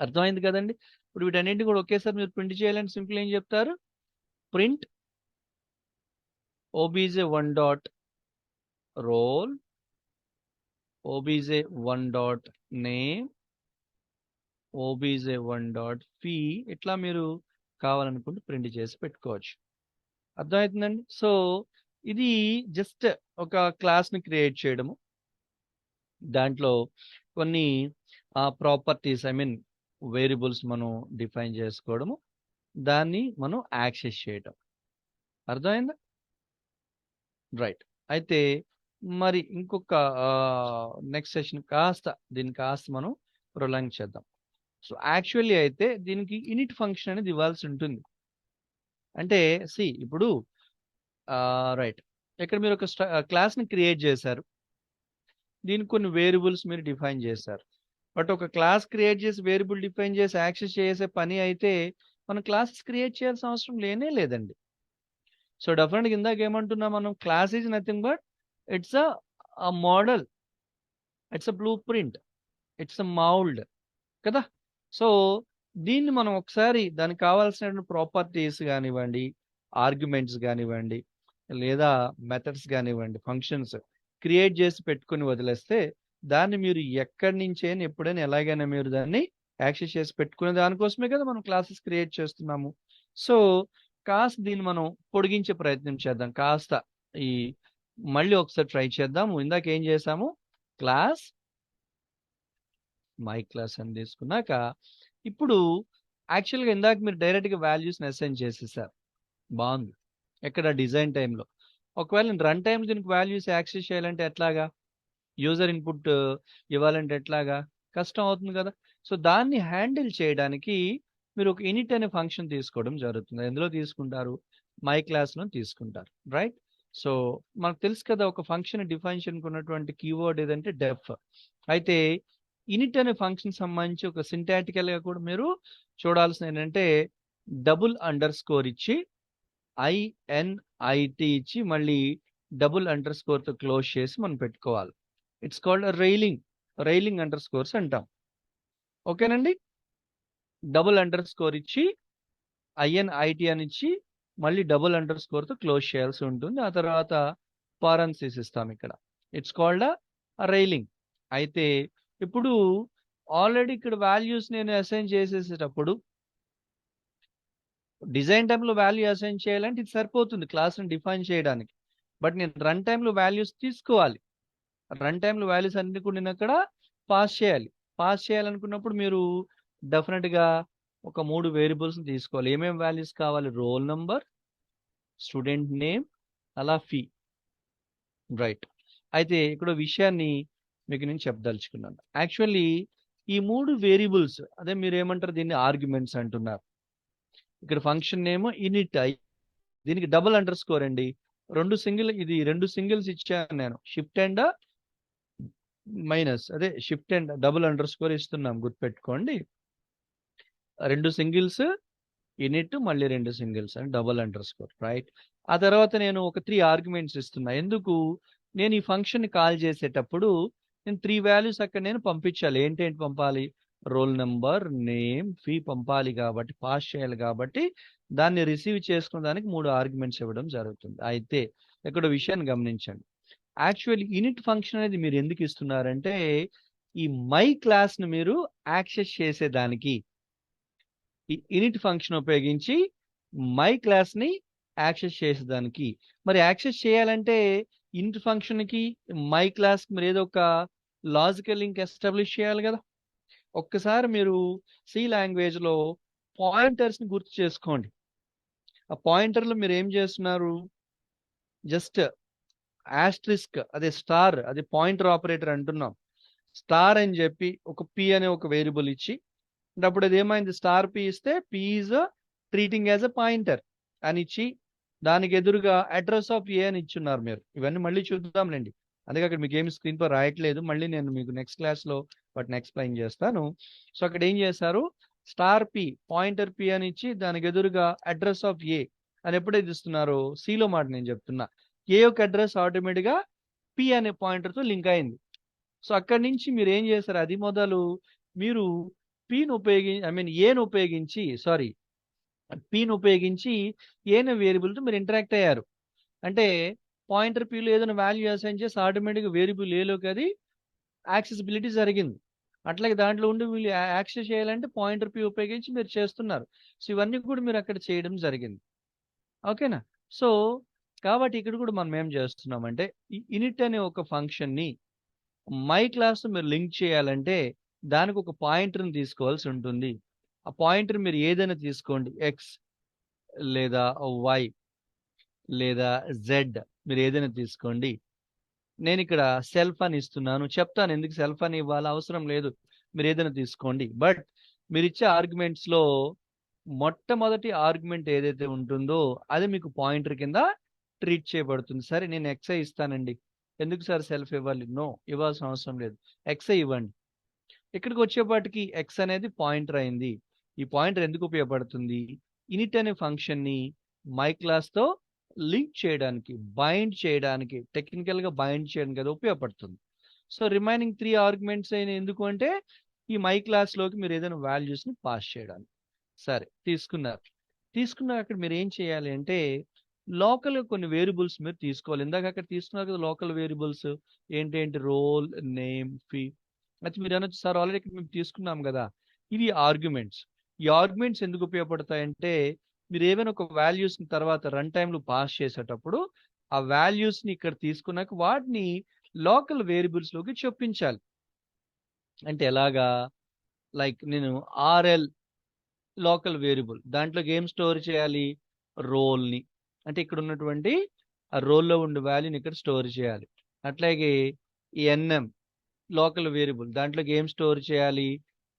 S1: అర్థమైంది కదండి? ఇప్పుడు వీటన్నింటిని కూడా ఒకేసారి మీరు ప్రింట్ చేయాలంటే సింపుల్ ఏం చెప్తారు, print obj1 dot roll, obj1 dot name, obj1 dot fee, ఇట్లా మీరు కావాలనుకుంటే ప్రింట్ చేసి పెట్టుకోవచ్చు. అర్థమవుతుందండి. సో ఇది జస్ట్ ఒక క్లాస్ని క్రియేట్ చేయడము, దాంట్లో కొన్ని ప్రాపర్టీస్ వేరియబుల్స్ మనం డిఫైన్ చేసుకోవడము, దాన్ని మనం యాక్సెస్ చేయడం. అర్థమైందా? రైట్. అయితే మరి ఇంకొక నెక్స్ట్ సెషన్ దీన్ని కాస్త మనం ప్రొలాంగ్ చేద్దాం. సో యాక్చువల్లీ అయితే దీనికి ఇనిట్ ఫంక్షన్ అనేది ఇవ్వాల్సి ఉంటుంది. అంటే ఇప్పుడు రైట్, ఇక్కడ మీరు ఒక క్లాస్ని క్రియేట్ చేశారు, దీనికి కొన్ని వేరియబుల్స్ మీరు డిఫైన్ చేశారు. బట్ ఒక క్లాస్ క్రియేట్ చేసి వేరియబుల్ డిఫైన్ చేసి యాక్సెస్ చేసే పని అయితే మనం క్లాసెస్ క్రియేట్ చేయాల్సిన అవసరం లేదండి. సో డెఫినెట్గా ఇందాక ఏమంటున్నాం మనం, class is nothing but it's a model, it's a blue print, it's a mould కదా. సో దీన్ని మనం ఒకసారి దానికి కావాల్సిన ప్రాపర్టీస్ కానివ్వండి, ఆర్గ్యుమెంట్స్ కానివ్వండి, లేదా మెథడ్స్ కానివ్వండి, ఫంక్షన్స్ క్రియేట్ చేసి పెట్టుకుని వదిలేస్తే దాన్ని మీరు ఎక్కడి నుంచైనా ఎప్పుడైనా ఎలాగైనా మీరు దాన్ని యాక్సెస్ చేసి పెట్టుకునే దానికోసమే కదా మనం క్లాసెస్ క్రియేట్ చేస్తున్నాము. సో కాస్త దీన్ని మనం పొడిగించే ప్రయత్నం చేద్దాం. కాస్త మళ్ళీ ఒకసారి ట్రై చేద్దాము. ఇందాక ఏం చేసాము, క్లాస్ మై క్లాస్ అని తీసుకున్నాక ఇప్పుడు యాక్చువల్గా ఇందాక మీరు డైరెక్ట్గా వాల్యూస్ని అసైన్ చేసేసారు, బాగుంది. ఎక్కడ డిజైన్ టైంలో ఒకవేళ నేను రన్ టైం దీనికి వాల్యూస్ యాక్సెస్ చేయాలంటే ఎట్లాగా, యూజర్ ఇన్పుట్ ఇవ్వాలంటే ఎట్లాగా, కష్టం అవుతుంది కదా. సో దాన్ని హ్యాండిల్ చేయడానికి మీరు ఒక ఇనిట్ అనే ఫంక్షన్ తీసుకోవడం జరుగుతుంది. ఎందులో తీసుకుంటారు, మై క్లాస్లో తీసుకుంటారు. రైట్. సో మనకు తెలుసు కదా, ఒక ఫంక్షన్ డిఫైన్ ఉన్నటువంటి కీవర్డ్ ఏదంటే డెఫ్. అయితే ఇనిట్ అనే ఫంక్షన్ సంబంధించి ఒక సింటాటికల్గా కూడా మీరు చూడాల్సిన ఏంటంటే డబుల్ అండర్ స్కోర్ ఇచ్చి INIT ఇచ్చి మళ్ళీ డబుల్ అండర్ స్కోర్తో క్లోజ్ చేసి మనం పెట్టుకోవాలి. It's called railing under scores అంటాం. ఓకేనండి. డబుల్ అండర్ స్కోర్ ఇచ్చి INIT అని ఇచ్చి మళ్ళీ డబుల్ అండర్ స్కోర్తో క్లోజ్ చేయాల్సి ఉంటుంది. ఆ తర్వాత పారెంథసిస్ ఇస్తాం ఇక్కడ. It's called railing. అయితే ఇప్పుడు ఆల్రెడీ ఇక్కడ వాల్యూస్ నేను అసైన్ చేసేసేటప్పుడు డిజైన్ టైంలో వాల్యూ అసైన్ చేయాలంటే ఇది సరిపోతుంది క్లాస్ని డిఫైన్ చేయడానికి. బట్ నేను రన్ టైంలో వాల్యూస్ తీసుకోవాలి. రన్ టైంలో వాల్యూస్ అన్ని కూడా నేను అక్కడ పాస్ చేయాలనుకున్నప్పుడు మీరు డెఫినెట్గా ఒక 3 వేరియబుల్స్ని తీసుకోవాలి. ఏమేమి వాల్యూస్ కావాలి, రోల్ నంబర్, స్టూడెంట్ నేమ్, అలా ఫీ. రైట్. అయితే ఇక్కడ విషయాన్ని మీకు నేను చెప్పదలుచుకున్నాను. యాక్చువల్లీ ఈ 3 వేరియబుల్స్, అదే మీరు ఏమంటారు, దీన్ని ఆర్గ్యుమెంట్స్ అంటున్నారు. ఇక్కడ ఫంక్షన్ నేమ్ ఇనిట్, దీనికి డబుల్ అండర్ స్కోర్ అండి. 2 సింగిల్స్ ఇచ్చాను నేను, షిఫ్ట్ అండ్ మైనస్, అదే shift and double under score ఇస్తున్నాం, గుర్తుపెట్టుకోండి. 2 సింగిల్స్ ఇనిట్, మళ్ళీ 2 సింగిల్స్ అని డబుల్ అండర్ స్కోర్. రైట్. ఆ తర్వాత నేను ఒక 3 ఆర్గ్యుమెంట్స్ ఇస్తున్నా. ఎందుకు, నేను ఈ ఫంక్షన్ కాల్ చేసేటప్పుడు నేను 3 వాల్యూస్ అక్కడ నేను పంపించాలి. ఏంటేంటి పంపాలి, రోల్ నెంబర్, నేమ్, ఫీ పంపాలి కాబట్టి, పాస్ చేయాలి కాబట్టి దాన్ని రిసీవ్ చేసుకున్న దానికి 3 ఆర్గ్యుమెంట్స్ ఇవ్వడం జరుగుతుంది. అయితే ఇక్కడ విషయాన్ని గమనించండి. యాక్చువల్లీ ఇనిట్ ఫంక్షన్ అనేది మీరు ఎందుకు ఇస్తున్నారంటే ఈ మై క్లాస్ను మీరు యాక్సెస్ చేసేదానికి ఈ ఇనిట్ ఫంక్షన్ ఉపయోగించి మై క్లాస్ని యాక్సెస్ చేసేదానికి. మరి యాక్సెస్ చేయాలంటే ఇనిట్ ఫంక్షన్కి మై క్లాస్కి మీరు ఏదో ఒక లాజికల్ లింక్ ఎస్టాబ్లిష్ చేయాలి కదా. ఒక్కసారి మీరు సి లాంగ్వేజ్లో పాయింటర్స్ని గుర్తు చేసుకోండి. ఆ పాయింటర్లో మీరు ఏం చేస్తున్నారు, జస్ట్ ఆస్ట్రిస్క్, అదే స్టార్, అదే పాయింటర్ ఆపరేటర్ అంటున్నాం. స్టార్ అని చెప్పి ఒక పి అనే ఒక వేరియబుల్ ఇచ్చి, అప్పుడు అది ఏమైంది, స్టార్ పి ఇస్తే P is treating as a pointer అని ఇచ్చి, దానికి ఎదురుగా అడ్రస్ ఆఫ్ ఏ అని ఇచ్చున్నారు మీరు. ఇవన్నీ మళ్ళీ చూద్దాంలేండి, అందుకే అక్కడ మీకు ఏమి స్క్రీన్ పై రాయట్లేదు. మళ్ళీ నేను మీకు నెక్స్ట్ క్లాస్లో వాటిని ఎక్స్ప్లెయిన్ చేస్తాను. సో అక్కడ ఏం చేశారు, స్టార్ పి, పాయింటర్ పి అని ఇచ్చి దానికి ఎదురుగా అడ్రస్ ఆఫ్ ఏ అని ఎప్పుడైతే ఇస్తున్నారో, సిలో మాట నేను చెప్తున్నా, ఏ యొక్క అడ్రస్ ఆటోమేటిక్గా పి అనే పాయింటర్తో లింక్ అయింది. సో అక్కడి నుంచి మీరు ఏం చేశారు, అది మొదలు మీరు ఏను ఉపయోగించి పిని ఉపయోగించి ఏన వేరియబుల్తో మీరు ఇంటరాక్ట్ అయ్యారు. అంటే పాయింటర్ పిలో ఏదైనా వాల్యూ అసైన్ చేసి ఆటోమేటిక్గా వేరియబుల్ ఏలోకి అది యాక్సెసిబిలిటీ జరిగింది. అట్లాగే దాంట్లో ఉండి వీళ్ళు యాక్సెస్ చేయాలంటే పాయింటర్ పి ఉపయోగించి మీరు చేస్తున్నారు. సో ఇవన్నీ కూడా మీరు అక్కడ చేయడం జరిగింది. ఓకేనా? సో కాబట్టి ఇక్కడ కూడా మనం ఏం చేస్తున్నామంటే ఇనిట్ అనే ఒక ఫంక్షన్ని మై క్లాస్ మీరు లింక్ చేయాలంటే దానికి ఒక పాయింటర్ని తీసుకోవాల్సి ఉంటుంది. ఆ పాయింటర్ మీరు ఏదైనా తీసుకోండి, ఎక్స్ లేదా వై లేదా జెడ్, మీరు ఏదైనా తీసుకోండి. నేను ఇక్కడ సెల్ఫ్ అని ఇస్తున్నాను, చెప్తాను ఎందుకు సెల్ఫ్ అని ఇవ్వాలి, అవసరం లేదు, మీరు ఏదైనా తీసుకోండి. బట్ మీరు ఇచ్చే ఆర్గ్యుమెంట్స్ లో మొట్టమొదటి ఆర్గ్యుమెంట్ ఏదైతే ఉంటుందో అది మీకు పాయింటర్ కింద ట్రీట్ చేయబడుతుంది. సరే నేను ఎక్స్ఐ ఇస్తానండి, ఎందుకు సార్ సెల్ఫ్ ఇవ్వాలి? నో, ఇవ్వాల్సిన అవసరం లేదు, ఎక్స్ఐ ఇవ్వండి. ఇక్కడికి వచ్చేపాటికి ఎక్స్ అనేది పాయింటర్ అయింది. ఈ పాయింటర్ ఎందుకు ఉపయోగపడుతుంది? ఇనిట్ అనే ఫంక్షన్ ని మై క్లాస్ తో లింక్ చేయడానికి, బైండ్ చేయడానికి, టెక్నికల్ గా బైండ్ చేయడానికి అది ఉపయోగపడుతుంది. సో రిమైనింగ్ 3 ఆర్గ్యుమెంట్స్ అయిన ఎందుకు అంటే ఈ మై క్లాస్ లోకి మీరు ఏదైనా వాల్యూస్ ని పాస్ చేయడానికి. సరే తీసుకున్నారు. అక్కడ మీరు ఏం చేయాలి అంటే లోకల్ కొన్ని వేరియబుల్స్ మీరు తీసుకోవాలి. ఇందాక అక్కడ తీసుకున్నారు కదా లోకల్ వేరియబుల్స్, ఏంటేంటి? Roll, name, fee. అయితే మీరు అనొచ్చు సార్ ఆల్రెడీ ఇక్కడ మేము తీసుకున్నాం కదా, ఇవి ఆర్గ్యుమెంట్స్. ఈ ఆర్గ్యుమెంట్స్ ఎందుకు ఉపయోగపడతాయంటే మీరు ఏమైనా ఒక వాల్యూస్ తర్వాత రన్ టైంలో పాస్ చేసేటప్పుడు ఆ వాల్యూస్ ని ఇక్కడ తీసుకున్నాక వాటిని లోకల్ వేరియబుల్స్ లోకి చొప్పించాలి. అంటే ఎలాగా? లైక్ నేను ఆర్ఎల్ లోకల్ వేరియబుల్, దాంట్లోకి ఏం స్టోర్ చేయాలి? రోల్ ని, అంటే ఇక్కడ ఉన్నటువంటి ఆ రోల్లో ఉండే వాల్యూని ఇక్కడ స్టోర్ చేయాలి. అట్లాగే ఎన్ఎం లోకల్ వేరియబుల్, దాంట్లోకి ఏం స్టోర్ చేయాలి?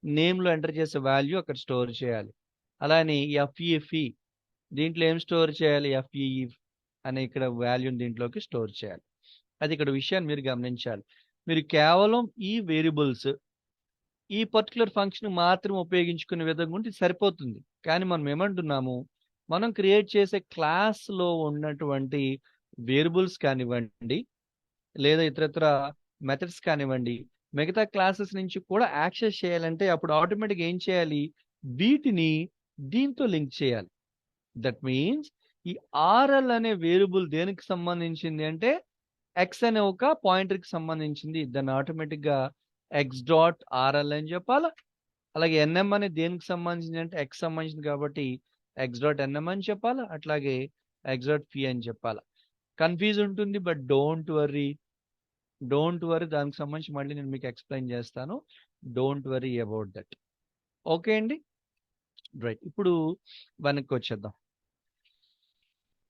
S1: నేమ్ లో ఎంటర్ చేసే వాల్యూ అక్కడ స్టోర్ చేయాలి. అలానే ఎఫ్ఈఎఫ్ఈ, దీంట్లో ఏం స్టోర్ చేయాలి? ఎఫ్ఈఈ అనే ఇక్కడ వాల్యూని దీంట్లోకి స్టోర్ చేయాలి. అది ఇక్కడ విషయాన్ని మీరు గమనించాలి. మీరు కేవలం ఈ వేరియబుల్స్ ఈ పర్టికులర్ ఫంక్షన్ మాత్రం ఉపయోగించుకునే విధంగా ఉంటే సరిపోతుంది. కానీ మనం ఏమంటున్నాము, మనం క్రియేట్ చేసే క్లాస్ లో ఉన్నటువంటి వేరియబుల్స్ కానివ్వండి లేదా ఇతరత్ర మెథడ్స్ కానివ్వండి, మిగతా క్లాసెస్ నుంచి కూడా యాక్సెస్ చేయాలంటే అప్పుడు ఆటోమేటిక్గా ఏం చేయాలి? వీటిని దీంతో లింక్ చేయాలి. దట్ మీన్స్ ఈ ఆర్ఎల్ అనే వేరియబుల్ దేనికి సంబంధించింది అంటే ఎక్స్ అనే ఒక పాయింటర్ కి సంబంధించింది. దాన్ని ఆటోమేటిక్ గా ఎక్స్ డాట్ ఆర్ఎల్ అని చెప్పాలా. అలాగే ఎన్ఎం అనేది దేనికి సంబంధించింది అంటే ఎక్స్ సంబంధించింది కాబట్టి ఎక్స్ డాట్ ఎన్ఎం అని చెప్పాలా. అట్లాగే ఎక్స్ డాట్ ఫీ అని చెప్పాలా. కన్ఫ్యూజ్ ఉంటుంది, బట్ డోంట్ వర్రీ, దానికి సంబంధించి మళ్ళీ నేను మీకు ఎక్స్ప్లెయిన్ చేస్తాను. Don't worry about that. Okay అండి, రైట్. ఇప్పుడు వెనక్కి వచ్చేద్దాం.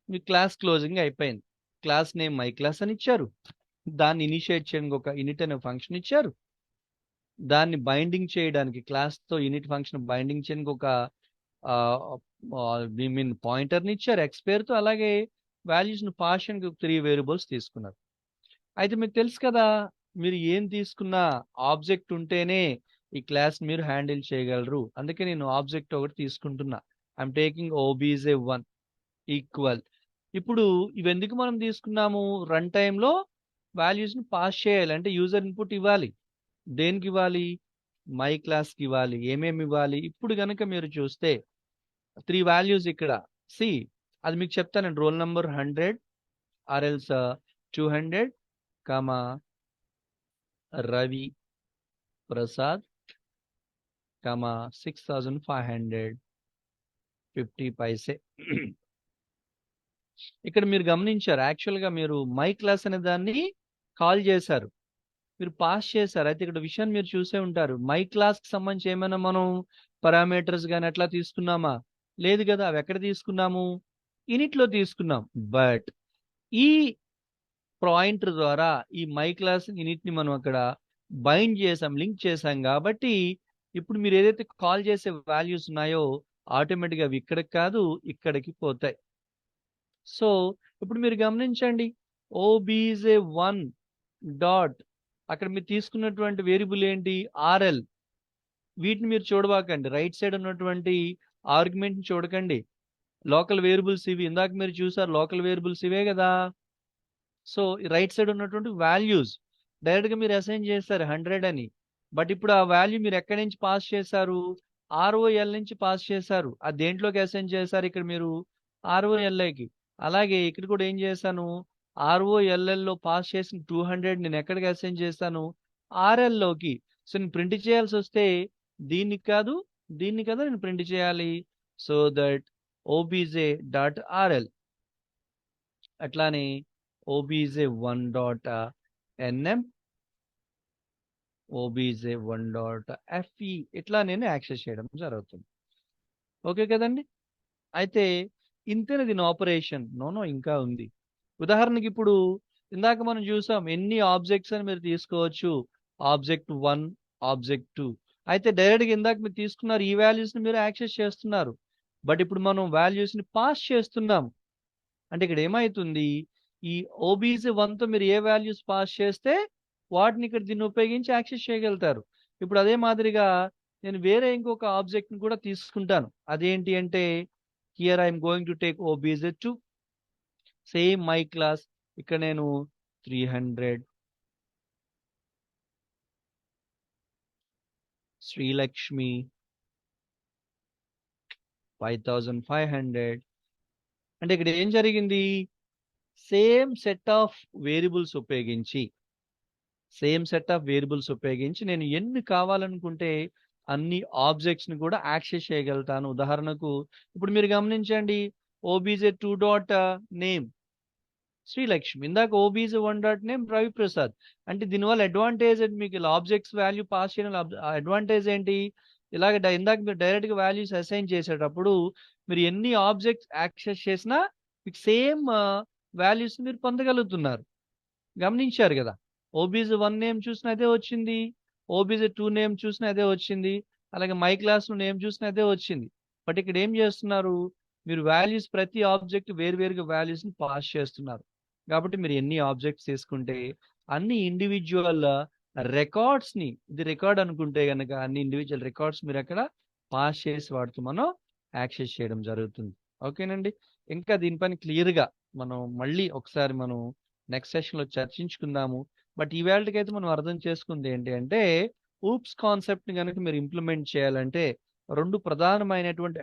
S1: మీ క్లాస్ క్లోజింగ్ అయిపోయింది. క్లాస్ నేమ్ మై క్లాస్ అని ఇచ్చారు, దాన్ని ఇనిషియేట్ చేయడానికి ఒక ఇనిట్ అనే ఫంక్షన్ ఇచ్చారు, దాన్ని బైండింగ్ చేయడానికి క్లాస్ తో ఇనిట్ ఫంక్షన్ బైండింగ్ చేయడానికి ఒక పాయింటర్ని ఇచ్చారు ఎక్స్ పేరుతో. అలాగే వాల్యూస్ ను పాస్ చేయడానికి 3 వేరియబుల్స్ తీసుకున్నారు. అయితే మీకు తెలుసు కదా, మీరు ఏం తీసుకున్నా ఆబ్జెక్ట్ ఉంటేనే ఈ క్లాస్ మీరు హ్యాండిల్ చేయగలరు. అందుకే నేను ఆబ్జెక్ట్ ఒకటి తీసుకుంటున్నా. I'm taking obj1 equal. ఇప్పుడు ఇవెందుకు మనం తీసుకున్నాము? రన్ టైంలో వాల్యూస్ ని పాస్ చేయాలి అంటే యూజర్ ఇన్పుట్ ఇవ్వాలి. దేనికి ఇవ్వాలి? మై క్లాస్కి ఇవ్వాలి. ఏమేమి ఇవ్వాలి? ఇప్పుడు కనుక మీరు చూస్తే 3 వాల్యూస్ ఇక్కడ సి, అది మీకు చెప్తానండి. రోల్ నెంబర్ 100 ఆర్ఎల్స్ 200 కామా రవి ప్రసాద్ కామా 6550 పైసే. ఇక్కడ మీరు గమనించారు, యాక్చువల్గా మీరు మై క్లాస్ అనే దాన్ని కాల్ చేశారు, మీరు పాస్ చేశారు. అయితే ఇక్కడ విషయాన్ని మీరు చూసే ఉంటారు, మై క్లాస్ కి సంబంధించి ఏమైనా మనం పారామీటర్స్ కానీ అట్లా తీసుకున్నామా? లేదు కదా. అవి ఎక్కడ తీసుకున్నాము? ఇనిట్ లో తీసుకున్నాం. బట్ ఈ పాయింటర్ ద్వారా ఈ మై క్లాస్ ఇనిట్ ని మనం అక్కడ బైండ్ చేసాం, లింక్ చేసాం. కాబట్టి ఇప్పుడు మీరు ఏదైతే కాల్ చేసే వాల్యూస్ ఉన్నాయో ఆటోమేటిక్గా అవి ఇక్కడికి కాదు ఇక్కడికి పోతాయి. సో ఇప్పుడు మీరు గమనించండి, obj1 డాట్ అక్కడ మీరు తీసుకున్నటువంటి వేరియబుల్ ఏంటి? ఆర్ఎల్. వీటిని మీరు చూడబాకండి, రైట్ సైడ్ ఉన్నటువంటి ఆర్గ్యుమెంట్ ని చూడకండి. లోకల్ వేరియబుల్స్ ఇవి, ఇందాక మీరు చూసారు లోకల్ వేరియబుల్స్ ఇవే కదా. సో రైట్ సైడ్ ఉన్నటువంటి వాల్యూస్ డైరెక్ట్ గా మీరు అసైన్ చేస్తారు 100 అని. బట్ ఇప్పుడు ఆ వాల్యూ మీరు ఎక్కడి నుంచి పాస్ చేశారు? ఆర్ఓఎల్ నుంచి పాస్ చేశారు. అది దేంట్లోకి అసైన్ చేశారు ఇక్కడ మీరు? ఆర్ఓఎల్ఐకి. అలాగే ఇక్కడ కూడా ఏం చేశాను? ఆర్ఓఎల్ఎల్లో పాస్ చేసిన 200 నేను ఎక్కడికి అసైన్ చేశాను? ఆర్ఎల్లోకి. సో నేను ప్రింట్ చేయాల్సి వస్తే దీన్ని కాదు, దీన్ని కదా నేను ప్రింట్ చేయాలి. So that OBJ dot RL, అట్లానే OBJ 1 dot NM, OBJ 1 dot FE, ఇట్లా నేను యాక్సెస్ చేయడం జరుగుతుంది. ఓకే కదండి? అయితే ఇంతేనా దీని ఆపరేషన్? నో ఇంకా ఉంది. ఉదాహరణకి ఇప్పుడు ఇందాక మనం చూసాం ఎన్ని ఆబ్జెక్ట్స్ అని మీరు తీసుకోవచ్చు. Object 1, object 2. అయితే డైరెక్ట్గా ఇందాక మీరు తీసుకున్నారు, ఈ వాల్యూస్ని మీరు యాక్సెస్ చేస్తున్నారు. బట్ ఇప్పుడు మనం వాల్యూస్ని పాస్ చేస్తున్నాం. అంటే ఇక్కడ ఏమవుతుంది? ఈ ఓబీసీ 1తో మీరు ఏ వాల్యూస్ పాస్ చేస్తే వాటిని ఇక్కడ దీన్ని ఉపయోగించి యాక్సెస్ చేయగలుగుతారు. ఇప్పుడు అదే మాదిరిగా నేను వేరే ఇంకొక ఆబ్జెక్ట్ని కూడా తీసుకుంటాను. అదేంటి అంటే here I'm going to take OBJ2, same my class. ఇక్కడ నేను 300, శ్రీలక్ష్మి 5500. అంటే ఇక్కడ ఏం జరిగింది? సేమ్ సెట్ ఆఫ్ వేరియబుల్స్ ఉపయోగించి నేను ఎన్ని కావాలనుకుంటే అన్ని ఆబ్జెక్ట్స్ ని కూడా యాక్సెస్ చేయగలుగుతాను. ఉదాహరణకు ఇప్పుడు మీరు గమనించండి, OBJ2 డాట్ నేమ్ శ్రీలక్ష్మి, ఇందాక OBJ1 డాట్ నేమ్ రవిప్రసాద్. అంటే దీనివల్ల అడ్వాంటేజ్ మీకు ఇలా ఆబ్జెక్ట్స్ వాల్యూ పాస్ చేయడం అడ్వాంటేజ్ ఏంటి? ఇలాగ ఇందాక మీరు డైరెక్ట్ గా వాల్యూస్ అసైన్ చేసేటప్పుడు మీరు ఎన్ని ఆబ్జెక్ట్స్ యాక్సెస్ చేసినా మీకు సేమ్ వాల్యూస్ మీరు పొందగలుగుతున్నారు. గమనించారు కదా? OBJ1 నేమ్ చూసినా అదే వచ్చింది, OBJ2 నేమ్ చూసినా అదే వచ్చింది, అలాగే మై క్లాస్ నేమ్ చూసినా అదే వచ్చింది. బట్ ఇక్కడ ఏం చేస్తున్నారు? మీరు వాల్యూస్ ప్రతి ఆబ్జెక్ట్ వేరువేరుగా వాల్యూస్ ని పాస్ చేస్తున్నారు. కాబట్టి మీరు ఎన్ని ఆబ్జెక్ట్స్ తీసుకుంటే అన్ని ఇండివిజువల్ రికార్డ్స్ ని, ఇది రికార్డ్ అనుకుంటే కనుక అన్ని ఇండివిజువల్ రికార్డ్స్ మీరు అక్కడ పాస్ చేసి వాడుతూ మనం యాక్సెస్ చేయడం జరుగుతుంది. ఓకేనండి? ఇంకా దీనిపైన క్లియర్ గా మనం మళ్ళీ ఒకసారి మనం నెక్స్ట్ సెషన్ లో చర్చించుకుందాము. బట్ ఈవేళకి అయితే మనం అర్థం చేసుకుంది ఏంటి అంటే, ఊప్స్ కాన్సెప్ట్ ని కనుక మీరు ఇంప్లిమెంట్ చేయాలంటే రెండు ప్రధానమైనటువంటి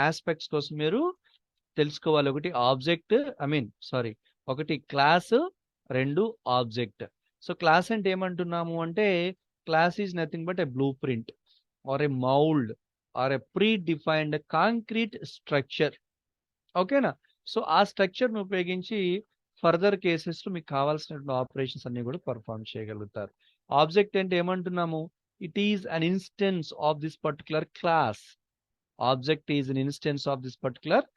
S1: ఆస్పెక్ట్స్ కోసం మీరు తెలుసుకోవాలి. ఒకటి ఆబ్జెక్ట్, ఒకటి క్లాస్, రెండు ఆబ్జెక్ట్. సో క్లాస్ అంటే ఏమంటున్నాము అంటే, class is nothing but a blueprint or a mould or a predefined concrete structure. ఓకేనా? సో ఆ స్ట్రక్చర్ ను ఉపయోగించి ఫర్దర్ కేసెస్ లో మీకు కావాల్సినటువంటి ఆపరేషన్స్ అన్ని కూడా పర్ఫార్మ్ చేయగలుగుతారు. ఆబ్జెక్ట్ అంటే ఏమంటున్నాము? It is an instance of this particular class. Object is an instance of this particular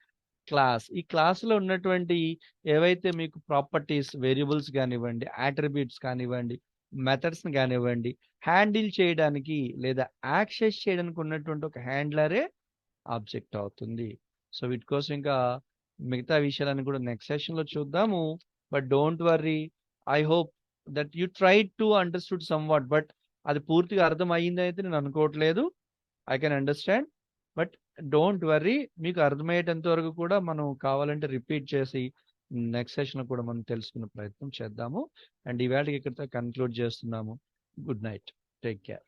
S1: class. ఈ క్లాస్ లో ఉన్నటువంటి ఏవైతే మీకు ప్రాపర్టీస్, వేరియబుల్స్ కానివ్వండి, అట్రిబ్యూట్స్ కానివ్వండి, మెథడ్స్ కానివ్వండి, హ్యాండిల్ చేయడానికి లేదా యాక్సెస్ చేయడానికి ఉన్నటువంటి ఒక హ్యాండ్లరే ఆబ్జెక్ట్ అవుతుంది. సో వీటి కోసం ఇంకా మిగతా విషయాలను కూడా నెక్స్ట్ సెషన్ లో చూద్దాము. But don't worry, I hope that you try to understood some what. But అది పూర్తిగా అర్థం అయ్యింది అయితే నేను అనుకోవట్లేదు. I can understand, but don't worry, మీకు అర్థమయ్యేటంత వరకు కూడా మనం కావాలంటే రిపీట్ చేసి నెక్స్ట్ సెషన్ కూడా మనం తెలుసుకునే ప్రయత్నం చేద్దాము. అండ్ ఈవేళకి ఇక్కడితో కన్క్లూడ్ చేస్తున్నాము. Good night, take care.